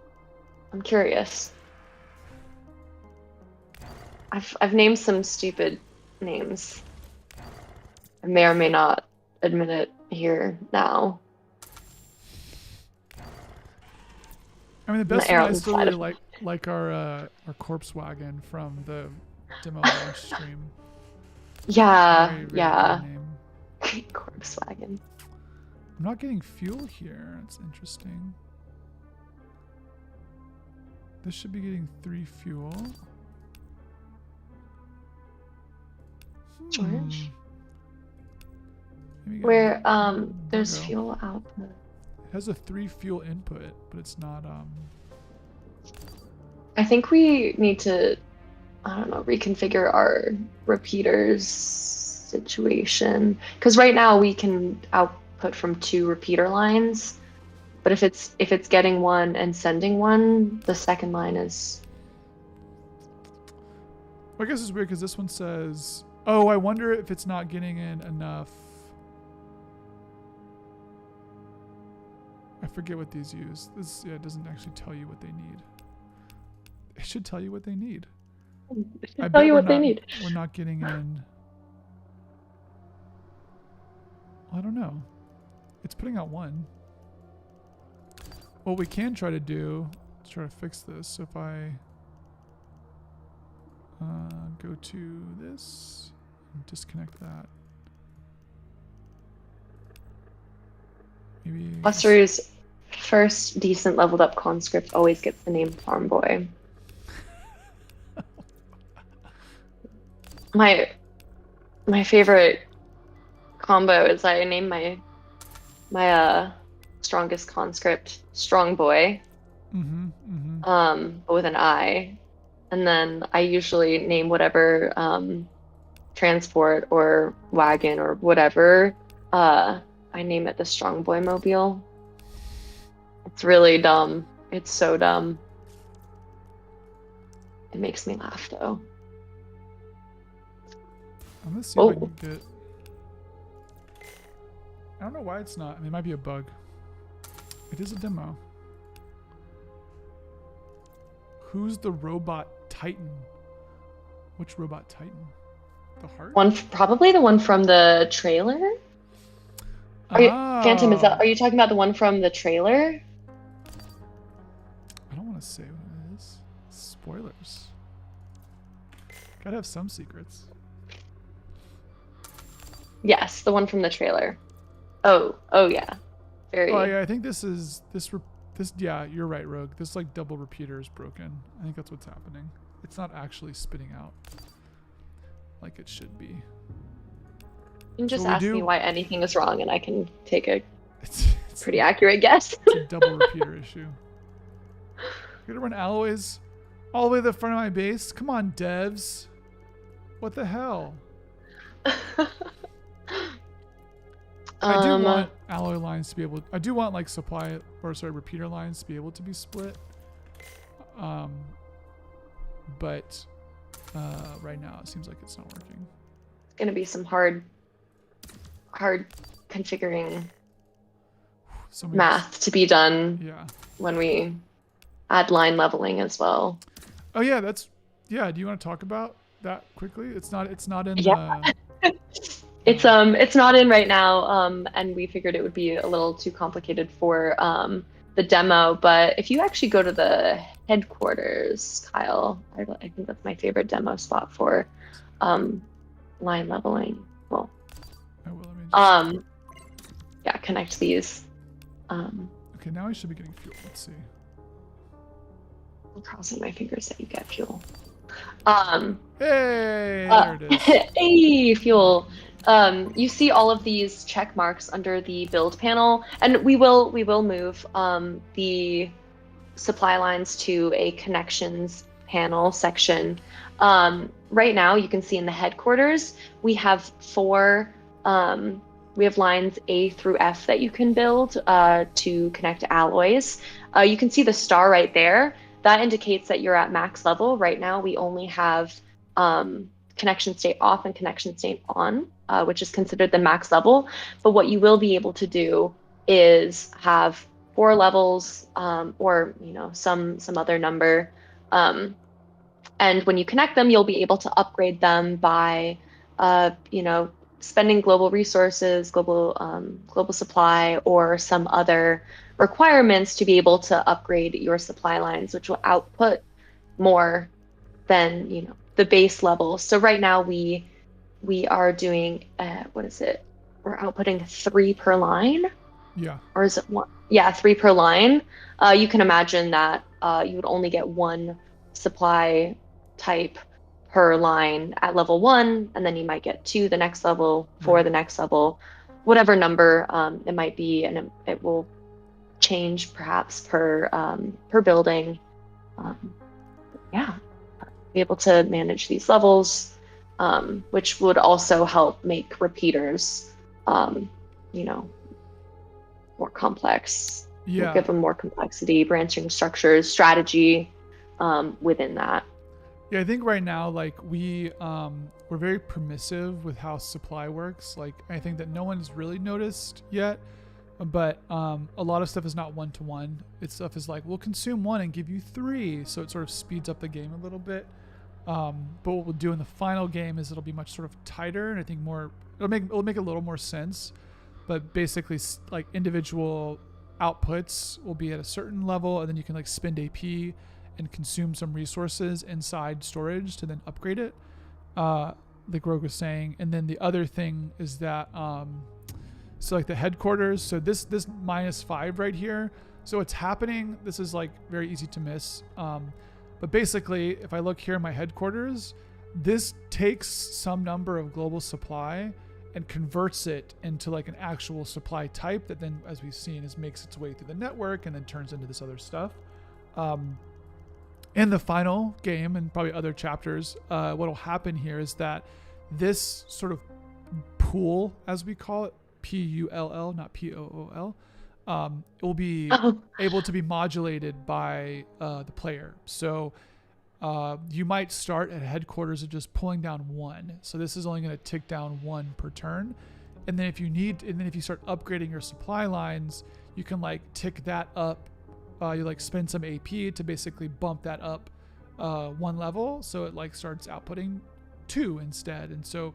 I'm curious. I've named some stupid names. I may or may not admit it here now. I mean, the best one I still really like our corpse wagon from the demo launch stream. Yeah, Very, very yeah. good name. Corpse wagon. I'm not getting fuel here. It's interesting. This should be getting 3 fuel. George? Where there's fuel output. It has a 3 fuel input, but it's not I think we need to, I don't know, reconfigure our repeaters situation. Because right now we can output from 2 repeater lines, but if it's getting one and sending one, the second line is. Well, I guess it's weird because this one says, oh, I wonder if it's not getting in enough. I forget what these use. This it doesn't actually tell you what they need. It should tell you what they need. I tell you what they need. We're not getting in. Well, I don't know. It's putting out 1. What we can try to do is try to fix this. So if I go to this and disconnect that. Maybe Buster's first decent leveled up conscript always gets the name Farm Boy. My favorite combo is I name my strongest conscript Strong Boy, but with an I, and then I usually name whatever transport or wagon or whatever. I name it the Strong Boy Mobile. It's really dumb. It's so dumb. It makes me laugh though. I'm gonna see if I can get. I don't know why it's not. I mean, it might be a bug. It is a demo. who's the robot titan? Which robot titan? The heart? Probably the one from the trailer. Phantom, are you talking about the one from the trailer? I don't want to say what it is. Spoilers. Gotta have some secrets. Yes, the one from the trailer. Oh yeah. Very. Oh yeah, I think this. Yeah, you're right, Rogue. This like double repeater is broken. I think that's what's happening. It's not actually spitting out like it should be. You can just ask me why anything is wrong, and I can take a it's pretty accurate guess. It's a double repeater issue. You're gonna run alloys all the way to the front of my base? Come on, devs. What the hell? I do want alloy lines to be able. I do want like repeater lines to be able to be split. But right now it seems like it's not working. It's gonna be some hard configuring math to be done. Yeah. When we add line leveling as well. Oh yeah, do you want to talk about that quickly? It's not in It's not in right now, and we figured it would be a little too complicated for the demo, but if you actually go to the headquarters, Kyle, I think that's my favorite demo spot for line leveling. Well, connect these. Okay, now I should be getting fuel. Let's see. I'm crossing my fingers that you get fuel. Hey, there it is. Hey, fuel. You see all of these check marks under the build panel, and we will move the supply lines to a connections panel section. Right now, you can see in the headquarters, we have 4. We have lines A through F that you can build to connect alloys. You can see the star right there. That indicates that you're at max level. Right now, we only have connection state off and connection state on, which is considered the max level. But what you will be able to do is have 4 levels, or some other number. And when you connect them, you'll be able to upgrade them by spending global resources, global supply, or some other requirements to be able to upgrade your supply lines, which will output more than the base level. So right now we are doing we're outputting 3 per line. Yeah. Or is it 1? Yeah, 3 per line. You can imagine that you would only get 1 supply type per line at level 1, and then you might get 2 the next level, 4 the next level, whatever number it might be, and it will change perhaps per building. Be able to manage these levels, which would also help make repeaters more complex. Yeah. Give them more complexity, branching structures, strategy within that. Yeah, I think right now, like we're very permissive with how supply works. Like I think that no one's really noticed yet, but a lot of stuff is not 1-to-1. It's stuff is like we'll consume 1 and give you 3, so it sort of speeds up the game a little bit. But what we'll do in the final game is it'll be much sort of tighter, and I think it'll make a little more sense. But basically, like individual outputs will be at a certain level, and then you can like spend AP and consume some resources inside storage to then upgrade it, like Rogue was saying. And then the other thing is that, so like the headquarters, so this -5 right here, so it's happening, this is like very easy to miss. But basically, if I look here in my headquarters, this takes some number of global supply and converts it into like an actual supply type that then, as we've seen, makes its way through the network and then turns into this other stuff. In the final game and probably other chapters, what will happen here is that this sort of pool, as we call it, PULL, not POOL, it will be able to be modulated by the player. So you might start at headquarters of just pulling down 1. So this is only going to tick down 1 per turn. And then if you start upgrading your supply lines, you can like tick that up. You like spend some AP to basically bump that up one level, so it like starts outputting 2 instead, and so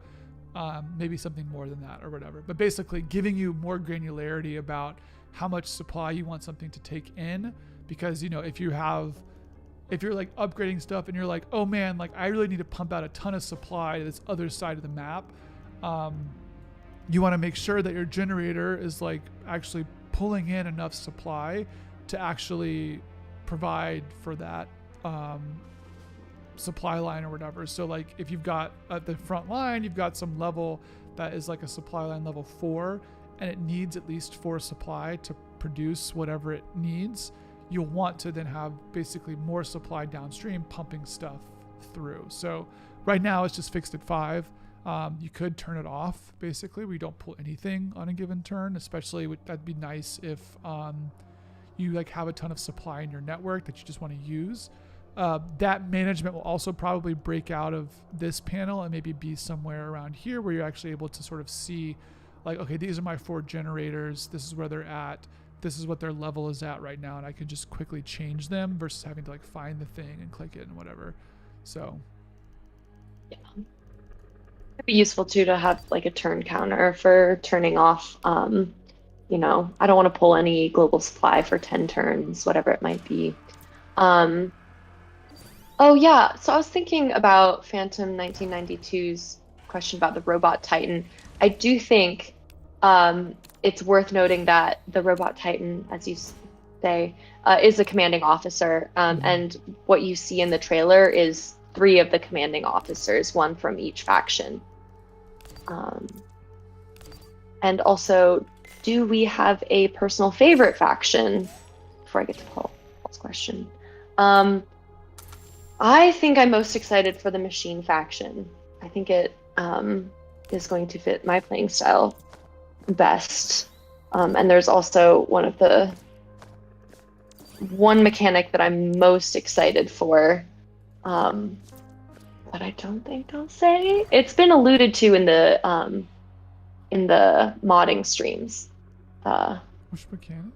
maybe something more than that or whatever. But basically giving you more granularity about how much supply you want something to take in, because if you're like upgrading stuff and you're like, oh man, like I really need to pump out a ton of supply to this other side of the map, you want to make sure that your generator is like actually pulling in enough supply to actually provide for that supply line or whatever. So like if you've got at the front line, you've got some level that is like a supply line level 4, and it needs at least 4 supply to produce whatever it needs, you'll want to then have basically more supply downstream pumping stuff through. So right now it's just fixed at 5. You could turn it off. Basically, we don't pull anything on a given turn, especially that'd be nice if you like have a ton of supply in your network that you just want to use. That management will also probably break out of this panel and maybe be somewhere around here where you're actually able to sort of see like, okay, these are my 4 generators. This is where they're at. This is what their level is at right now. And I can just quickly change them versus having to like find the thing and click it and whatever. So. Yeah. It'd be useful too to have like a turn counter for turning off, I don't want to pull any global supply for 10 turns, whatever it might be. Oh yeah, so I was thinking about Phantom 1992's question about the robot titan. I do think it's worth noting that the robot titan, as you say, is a commanding officer, and what you see in the trailer is 3 of the commanding officers, 1 from each faction. And also, do we have a personal favorite faction? Before I get to Paul's question. I think I'm most excited for the machine faction. I think it is going to fit my playing style best. And there's also one mechanic that I'm most excited for, but I don't think I'll say. It's been alluded to in the modding streams. Which mechanic?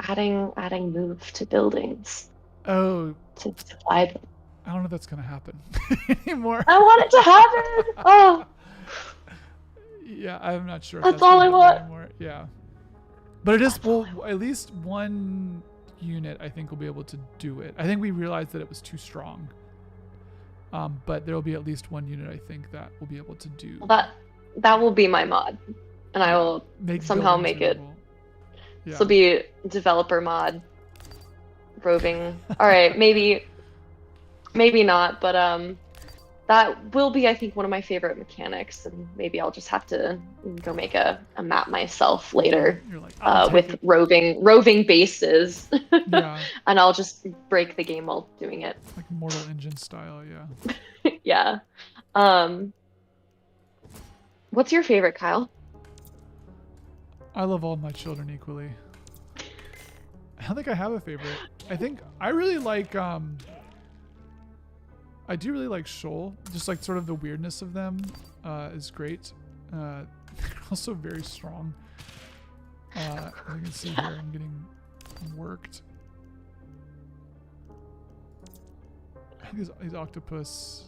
Adding move to buildings. Oh. To fly them. I don't know if that's gonna happen anymore. I want it to happen. Oh. Yeah, I'm not sure. That's all I want. Anymore. Yeah. But it is, well, at least one unit I think will be able to do it. I think we realized that it was too strong. But there will be at least one unit I think that will be able to do. Well, that will be my mod, and I will somehow make it. Yeah. This will be developer mod. Roving. All right, maybe not, but that will be, I think, one of my favorite mechanics, and maybe I'll just have to go make a map myself later. You're like, with roving bases. Yeah. And I'll just break the game while doing it. Like Mortal Engine style, yeah. Yeah. What's your favorite, Kyle? I love all my children equally. I don't think I have a favorite. I think I really like I do really like Shoal. Just like sort of the weirdness of them is great. They're also very strong. As you can see here, I'm getting worked. I think these octopus.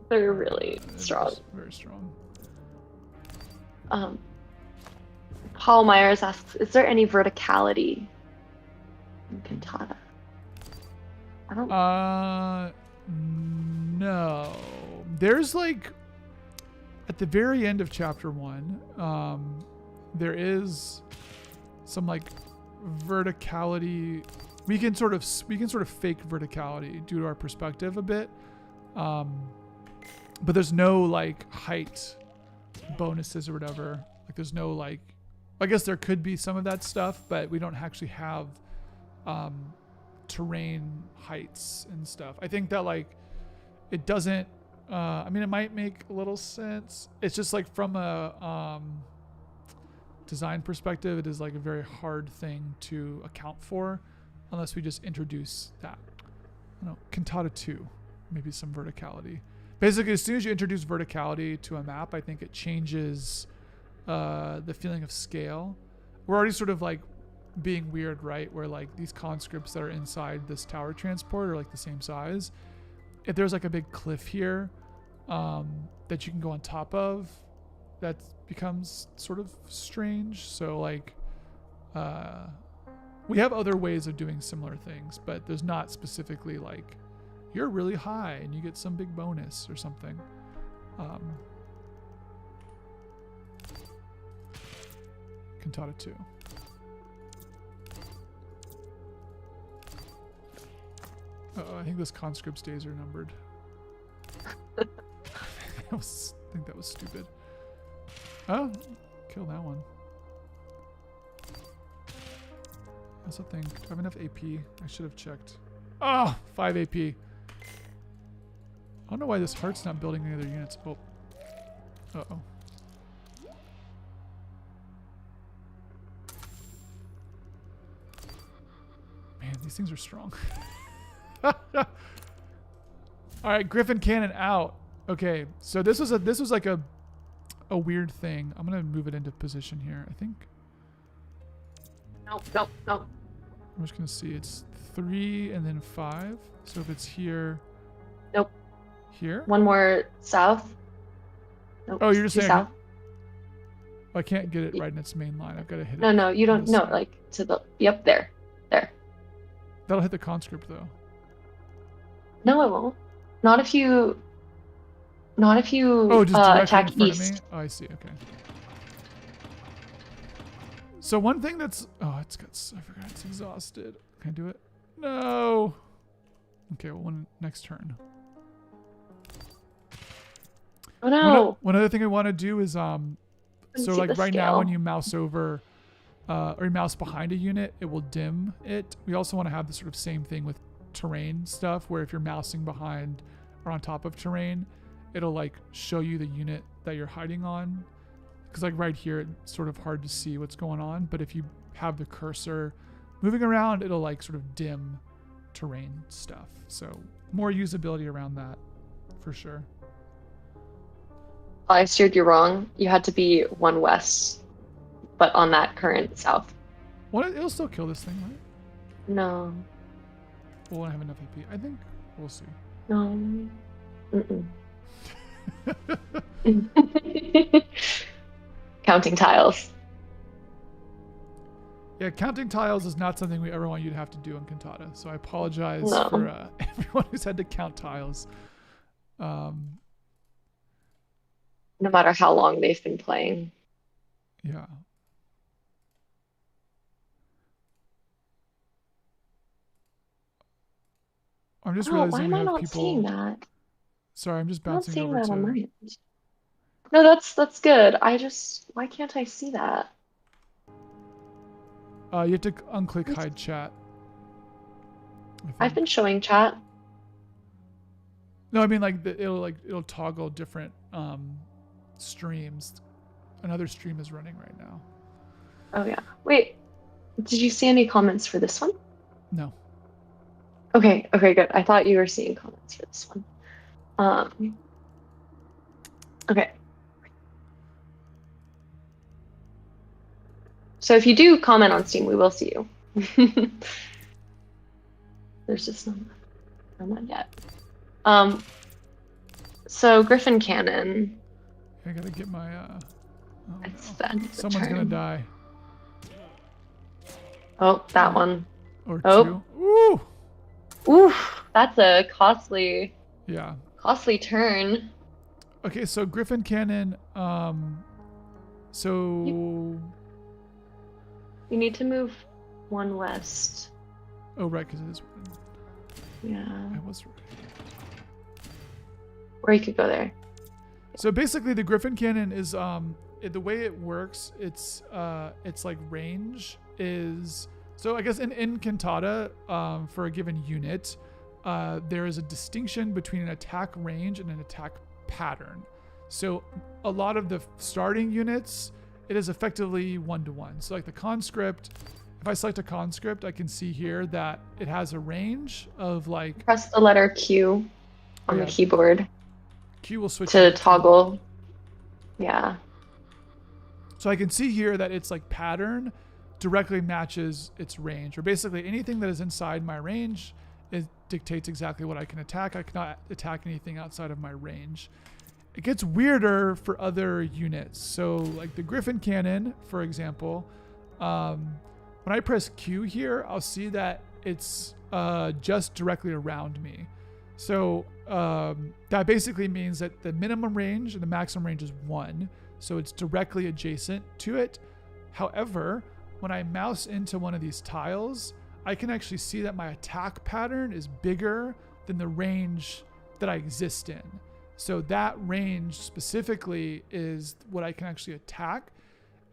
They're really strong. Very strong. Paul Myers asks, is there any verticality in Cantata? I don't. No. There's like at the very end of chapter 1, there is some like verticality. We can sort of fake verticality due to our perspective a bit, but there's no like height bonuses or whatever. Like there's no like, I guess there could be some of that stuff, but we don't actually have terrain heights and stuff. I think that like it doesn't. I mean, it might make a little sense. It's just like from a design perspective, it is like a very hard thing to account for unless we just introduce that. I don't know, Cantata 2, maybe some verticality. Basically, as soon as you introduce verticality to a map, I think it changes the feeling of scale. We're already sort of like being weird, right? Where like these conscripts that are inside this tower transport are like the same size. If there's like a big cliff here that you can go on top of, that becomes sort of strange. So like we have other ways of doing similar things, but there's not specifically like you're really high and you get some big bonus or something. Cantata 2. I think this conscript's days are numbered. I think that was stupid. Oh, kill that one. That's the thing. Do I have enough AP? I should have checked. Oh, 5 AP. I don't know why this heart's not building any other units. Oh. Uh-oh. Man, these things are strong. All right, Griffin Cannon out. Okay, so this was like a weird thing. I'm gonna move it into position here. I think. No. I'm just gonna see. It's 3 and then 5. So if it's here. Nope. Here. One more south. Nope. Oh, you're just saying. South. I can't get it right in its main line. I've got to hit it. No, you don't. No, like to the. Yep, there. That'll hit the conscript though. No, it won't. Not if you just attack in front east. of me? Oh, I see. Okay. So one thing that's I forgot it's exhausted. Can I do it? No. Okay, well, next turn. Oh no. One other thing I want to do is so like right now when you mouse over or you mouse behind a unit, it will dim it. We also want to have the sort of same thing with terrain stuff, where if you're mousing behind or on top of terrain, it'll like show you the unit that you're hiding on. Because like right here, it's sort of hard to see what's going on. But if you have the cursor moving around, it'll like sort of dim terrain stuff. So more usability around that for sure. I steered you wrong. You had to be 1 west, but on that current south. Well, it'll still kill this thing, right? No. We won't have enough AP. I think we'll see. No. Counting tiles. Yeah, counting tiles is not something we ever want you to have to do in Cantata. So I apologize No. for everyone who's had to count tiles. No matter how long they've been playing. Yeah. I'm just Why realizing am we I have not people. seeing that? Sorry, I'm just I'm not bouncing seeing over that on my to. end. No, that's good. Why can't I see that? You have to unclick hide chat. I've been showing chat. No, I mean like it'll toggle different streams. Another stream is running right now. Oh yeah. Wait, did you see any comments for this one? No. Okay, good. I thought you were seeing comments for this one. Okay. So if you do comment on Steam, we will see you. There's just no one yet. So Griffin Cannon. I gotta get my Someone's gonna die. Oh, that one. Or Oh. 2. Ooh! Oof, that's a costly Yeah. turn. Okay, so Griffin Cannon, so You need to move 1 west. oh right, because it is. Yeah. I was right. Or you could go there. So basically, the Griffin Cannon is the way it works. It's like range is. So I guess in Cantata, for a given unit, there is a distinction between an attack range and an attack pattern. So a lot of the starting units, it is effectively 1-to-1. So like the conscript, if I select a conscript, I can see here that it has a range of like. Press the letter Q on the keyboard Q will switch to toggle. Yeah. So I can see here that it's like pattern directly matches its range, or basically anything that is inside my range, it dictates exactly what I can attack. I cannot attack anything outside of my range. It gets weirder for other units. So like the Griffin Cannon, for example, when I press Q here, I'll see that it's just directly around me. So that basically means that the minimum range and the maximum range is 1. So it's directly adjacent to it. However, when I mouse into one of these tiles, I can actually see that my attack pattern is bigger than the range that I exist in. So that range specifically is what I can actually attack.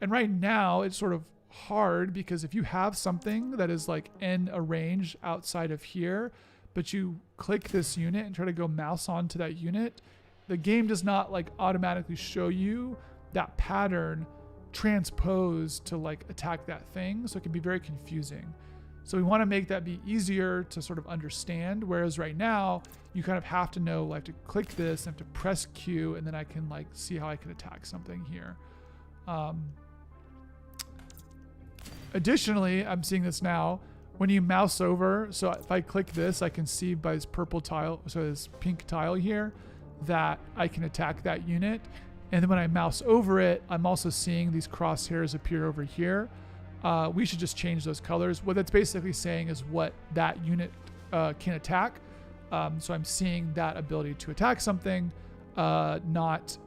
And right now it's sort of hard because if you have something that is like in a range outside of here, but you click this unit and try to go mouse onto that unit, the game does not like automatically show you that pattern transposed to like attack that thing. So it can be very confusing. So we want to make that be easier to sort of understand. Whereas right now you kind of have to know, like to click this, I have to press Q, and then I can like see how I can attack something here. Additionally, I'm seeing this now, when you mouse over, so if I click this, I can see by this purple tile, so this pink tile here, that I can attack that unit. And then when I mouse over it, I'm also seeing these crosshairs appear over here. We should just change those colors. What that's basically saying is what that unit can attack. So I'm seeing that ability to attack something, not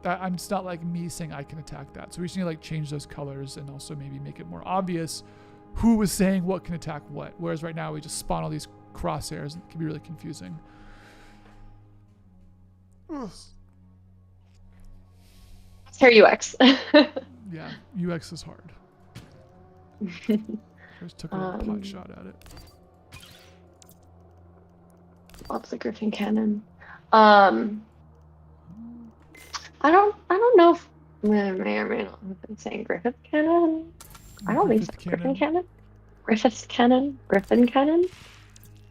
I'm just not like me saying I can attack that. So we just need to like change those colors and also maybe make it more obvious who was saying what can attack what. Whereas right now we just spawn all these crosshairs and it can be really confusing. Hair UX. Yeah, UX is hard. I just took a little pot shot at it. Loves the Griffin Cannon. I don't know if I may or may not have been saying Griffith Cannon. I don't think so. Griffin Cannon? Griffith's Cannon? Griffin Cannon?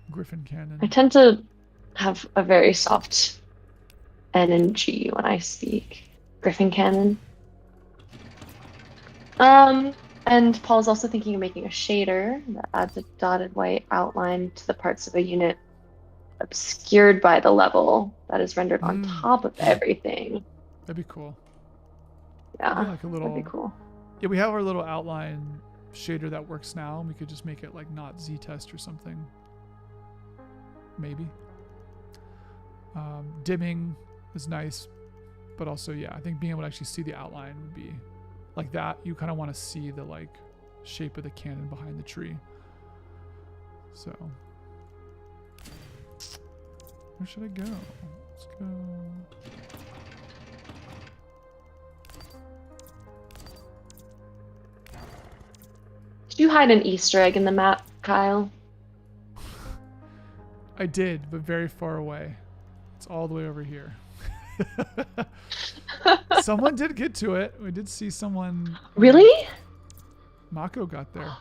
Griffin Cannon. I tend to have a very soft N and G when I speak. Griffin Cannon. And Paul's also thinking of making a shader that adds a dotted white outline to the parts of a unit obscured by the level that is rendered on top of everything. That'd be cool. Yeah, like a little, that'd be cool. Yeah, we have our little outline shader that works now, and we could just make it like not Z-test or something. Maybe. Dimming is nice, but also, yeah, I think being able to actually see the outline would be like that. You kind of want to see the like shape of the cannon behind the tree. So, where should I go? Let's go. Did you hide an Easter egg in the map, Kyle? I did, but very far away. It's all the way over here. Someone did get to it. We did see someone. Really? Mako got there.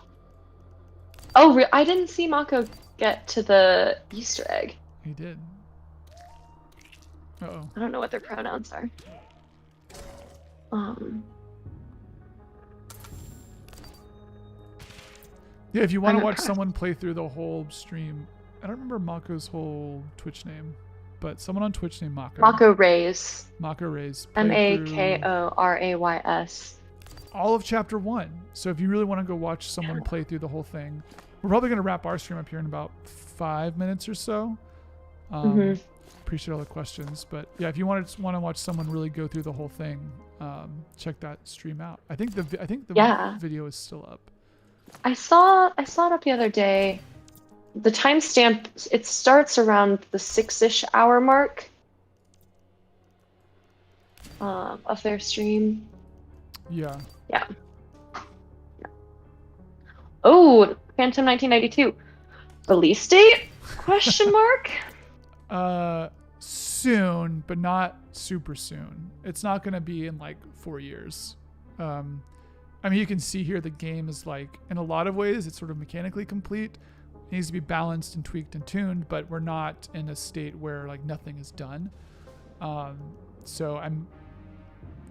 Oh, I didn't see Mako get to the Easter egg. He did. Uh-oh. I don't know what their pronouns are. Yeah, if you want to watch someone play through the whole stream, I don't remember Mako's whole Twitch name, but someone on Twitch named Mako. Mako Rays. Mako Rays. Makorays. All of Chapter 1. So if you really want to go watch someone play through the whole thing, we're probably going to wrap our stream up here in about 5 minutes or so. Appreciate all the questions. But yeah, if you want to watch someone really go through the whole thing, check that stream out. I think the video is still up. I saw it up the other day. The timestamp, it starts around the 6-ish hour mark of their stream. Yeah. Yeah. Oh, Phantom 1992. Release date? Question mark? Soon, but not super soon. It's not going to be in like 4 years. I mean, you can see here the game is like, in a lot of ways, it's sort of mechanically complete. It needs to be balanced and tweaked and tuned, but we're not in a state where like nothing is done. So I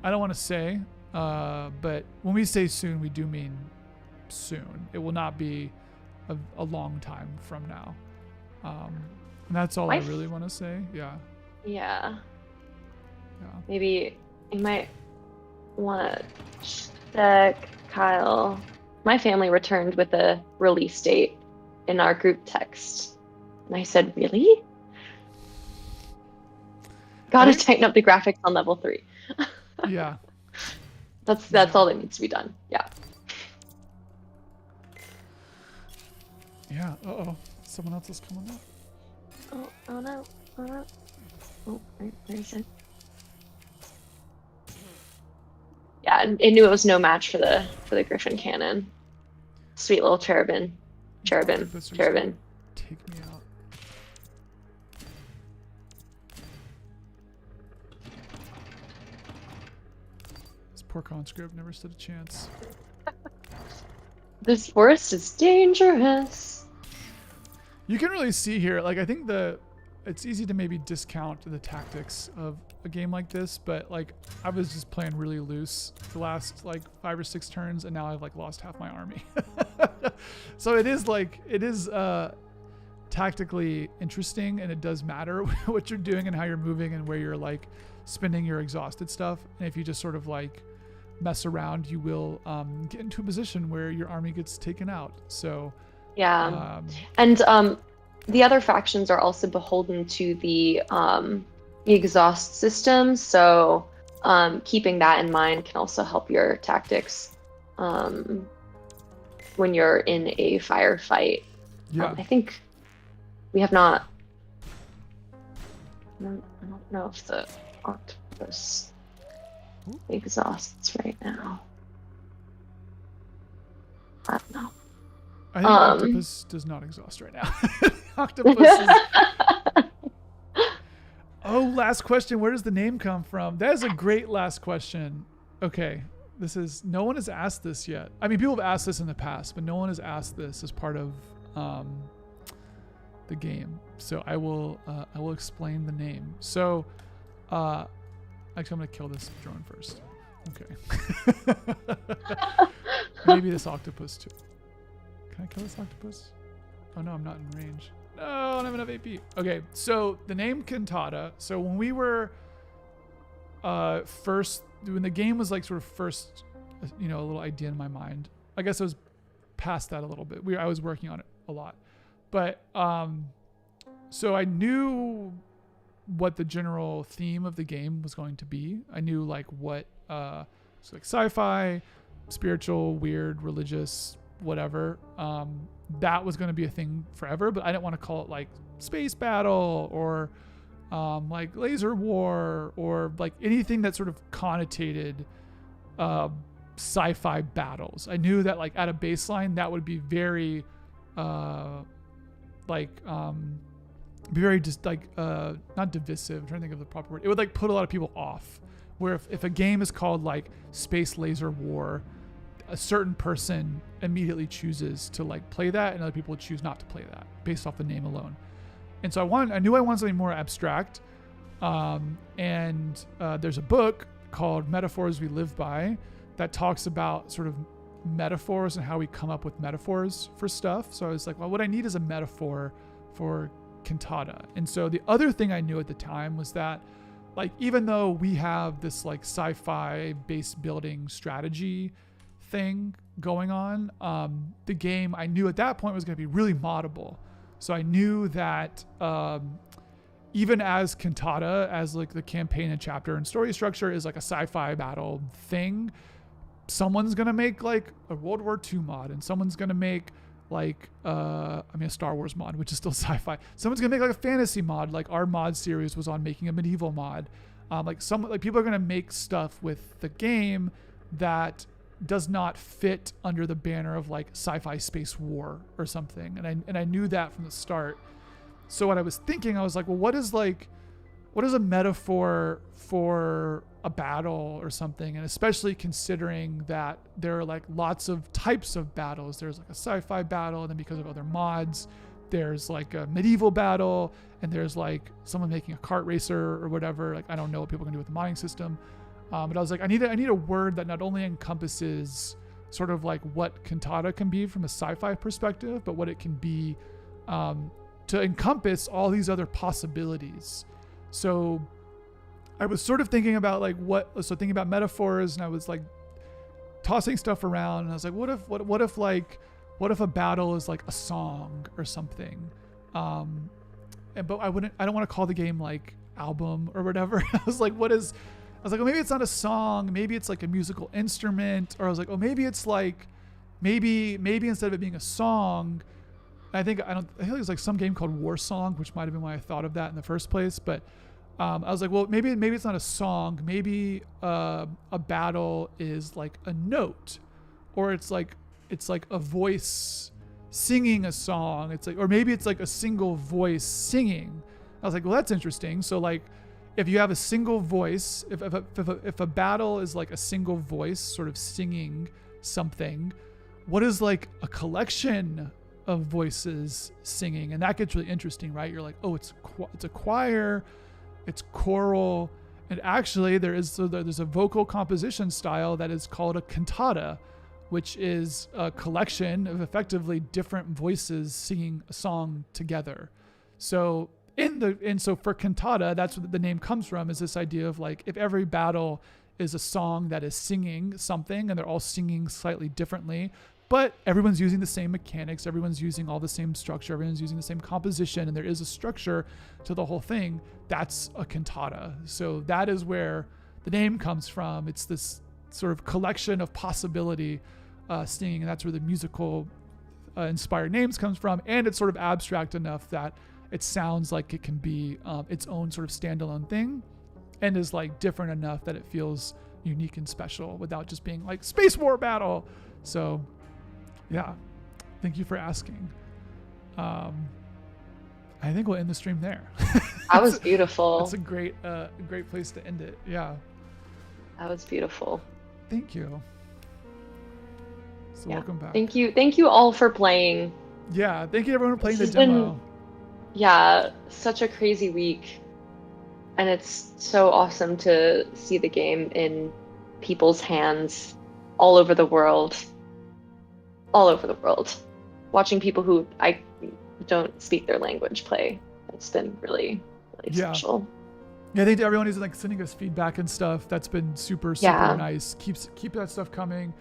don't want to say But when we say soon, we do mean soon. It will not be a long time from now. And that's all I really want to say. Yeah. Yeah. Yeah. Maybe you might want to check, Kyle. My family returned with a release date in our group text. And I said, really? Gotta tighten up the graphics on level 3. Yeah. That's all that needs to be done. Yeah. Yeah. Uh-oh. Someone else is coming up. Oh no. Oh no. Oh, where is it? Yeah, it knew it was no match for the Griffin cannon. Sweet little cherubin. Take me out. This poor conscript never stood a chance. This forest is dangerous. You can really see here, like, I think it's easy to maybe discount the tactics of a game like this, but like I was just playing really loose the last like 5 or 6 turns, and now I've like lost half my army. So it is tactically interesting, and it does matter what you're doing and how you're moving and where you're like spending your exhausted stuff. And if you just sort of like mess around, you will get into a position where your army gets taken out. So yeah, and the other factions are also beholden to the exhaust system, so keeping that in mind can also help your tactics when you're in a firefight. Yeah. I think we have not. I don't know if the octopus exhausts right now. I don't know. I think octopus does not exhaust right now. Octopus is... Oh, last question. Where does the name come from? That is a great last question. Okay. No one has asked this yet. I mean, people have asked this in the past, but no one has asked this as part of the game. So I will explain the name. So actually I'm going to kill this drone first. Okay. Maybe this octopus too. Can I kill this octopus? Oh no, I'm not in range. No, I don't have enough AP. Okay, so the name Cantata. So when we were when the game was like sort of first, a little idea in my mind. I guess I was past that a little bit. I was working on it a lot. But so I knew what the general theme of the game was going to be. I knew like what so like sci-fi, spiritual, weird, religious, whatever. That was going to be a thing forever, but I didn't want to call it like space battle or like laser war or like anything that sort of connotated sci-fi battles. I knew that like at a baseline that would be very very just like not divisive. I'm trying to think of the proper word. It would like put a lot of people off. Where if a game is called like Space Laser War, a certain person immediately chooses to like play that, and other people would choose not to play that based off the name alone. And so I knew I wanted something more abstract. And there's a book called Metaphors We Live By that talks about sort of metaphors and how we come up with metaphors for stuff. So I was like, well, what I need is a metaphor for Cantata. And so the other thing I knew at the time was that like, even though we have this like sci-fi base building strategy thing going on, the game I knew at that point was going to be really moddable. So I knew that even as Cantata, as like the campaign and chapter and story structure is like a sci-fi battle thing, someone's going to make like a World War II mod, and someone's going to make like a Star Wars mod, which is still sci-fi. Someone's gonna make like a fantasy mod, like our mod series was on making a medieval mod. Like people are gonna make stuff with the game that does not fit under the banner of like sci-fi space war or something. And I knew that from the start. So what I was thinking, I was like, well, what is a metaphor for a battle or something? And especially considering that there are like lots of types of battles. There's like a sci-fi battle, and then because of other mods, there's like a medieval battle, and there's like someone making a kart racer or whatever. Like, I don't know what people can do with the modding system. But I was like, I need a word that not only encompasses sort of like what Cantata can be from a sci-fi perspective, but what it can be to encompass all these other possibilities. So I was sort of thinking about like thinking about metaphors, and I was like tossing stuff around, and I was like, what if a battle is like a song or something? But I don't want to call the game like album or whatever. I was like, well, maybe it's not a song, maybe it's like a musical instrument, or I was like, oh, maybe it's like, maybe instead of it being a song, I think it was like some game called War Song, which might have been why I thought of that in the first place. But I was like, well, maybe it's not a song, maybe a battle is like a note, or it's like a voice singing a song. It's like, or maybe it's like a single voice singing. I was like, well, that's interesting. So like, if you have a single voice, if a battle is like a single voice sort of singing something, what is like a collection of voices singing? And that gets really interesting, right? You're like, oh, it's a choir, it's choral, and actually there's a vocal composition style that is called a cantata, which is a collection of effectively different voices singing a song together. So so for cantata, that's what the name comes from, is this idea of like, if every battle is a song that is singing something and they're all singing slightly differently, but everyone's using the same mechanics, everyone's using all the same structure, everyone's using the same composition, and there is a structure to the whole thing, that's a cantata. So that is where the name comes from. It's this sort of collection of possibility singing, and that's where the musical inspired names comes from. And it's sort of abstract enough that it sounds like it can be its own sort of standalone thing, and is like different enough that it feels unique and special without just being like Space War Battle. So yeah, thank you for asking. I think we'll end the stream there. That was beautiful. That's a great place to end it. Yeah. That was beautiful. Thank you. So welcome back. Thank you all for playing. Yeah, thank you everyone for playing the demo. Such a crazy week. And it's so awesome to see the game in people's hands all over the world. Watching people who I don't speak their language play. It's been really, really special. Yeah, I think everyone who's like sending us feedback and stuff, that's been super nice. Keep that stuff coming.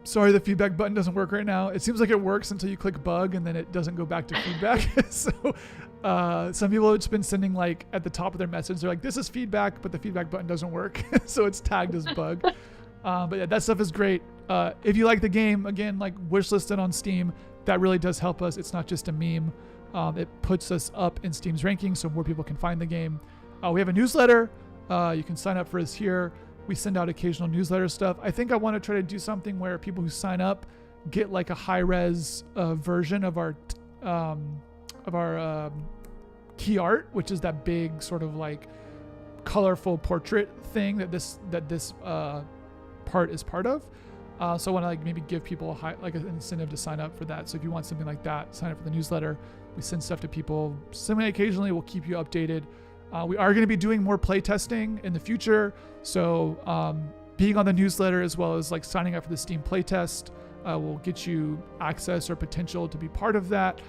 Sorry, the feedback button doesn't work right now. It seems like it works until you click bug, and then it doesn't go back to feedback. So some people have just been sending like at the top of their message, they're like, this is feedback, but the feedback button doesn't work. So it's tagged as bug. But yeah, that stuff is great. If you like the game, again, like wishlist it on Steam. That really does help us. It's not just a meme. It puts us up in Steam's rankings so more people can find the game. We have a newsletter. You can sign up for us here. We send out occasional newsletter stuff. I think I want to try to do something where people who sign up get like a high-res version of our key art, which is that big sort of like colorful portrait thing that this part is part of. So I want to like maybe give people an incentive to sign up for that. So if you want something like that, sign up for the newsletter. We send stuff to people semi-occasionally. We'll keep you updated. We are going to be doing more play testing in the future. So being on the newsletter as well as like signing up for the Steam playtest will get you access or potential to be part of that.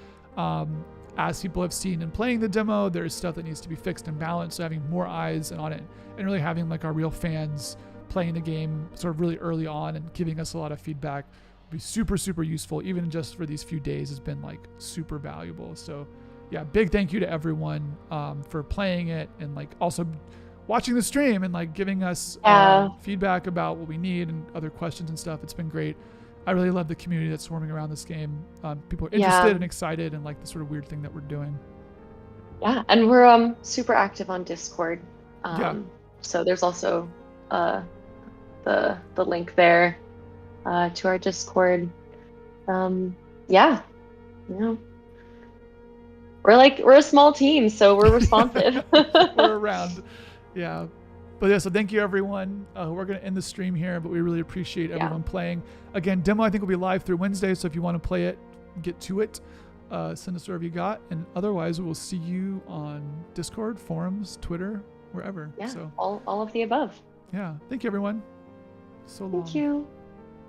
As people have seen in playing the demo, there's stuff that needs to be fixed and balanced. So having more eyes on it and really having like our real fans playing the game sort of really early on and giving us a lot of feedback will be super, super useful. Even just for these few days has been like super valuable. So yeah, big thank you to everyone for playing it and like also watching the stream and like giving us feedback about what we need and other questions and stuff. It's been great. I really love the community that's swarming around this game. People are interested and excited and like the sort of weird thing that we're doing. Yeah, and we're super active on Discord. So there's also the link there to our Discord. We're a small team, so we're responsive. We're around. Yeah. But yeah, so thank you everyone. We're going to end the stream here, but we really appreciate everyone playing. Again, demo I think will be live through Wednesday, so if you want to play it, get to it. Send us wherever you got. And otherwise, we'll see you on Discord, forums, Twitter, wherever. Yeah, So all of the above. yeah, thank you everyone. So long. Thank you.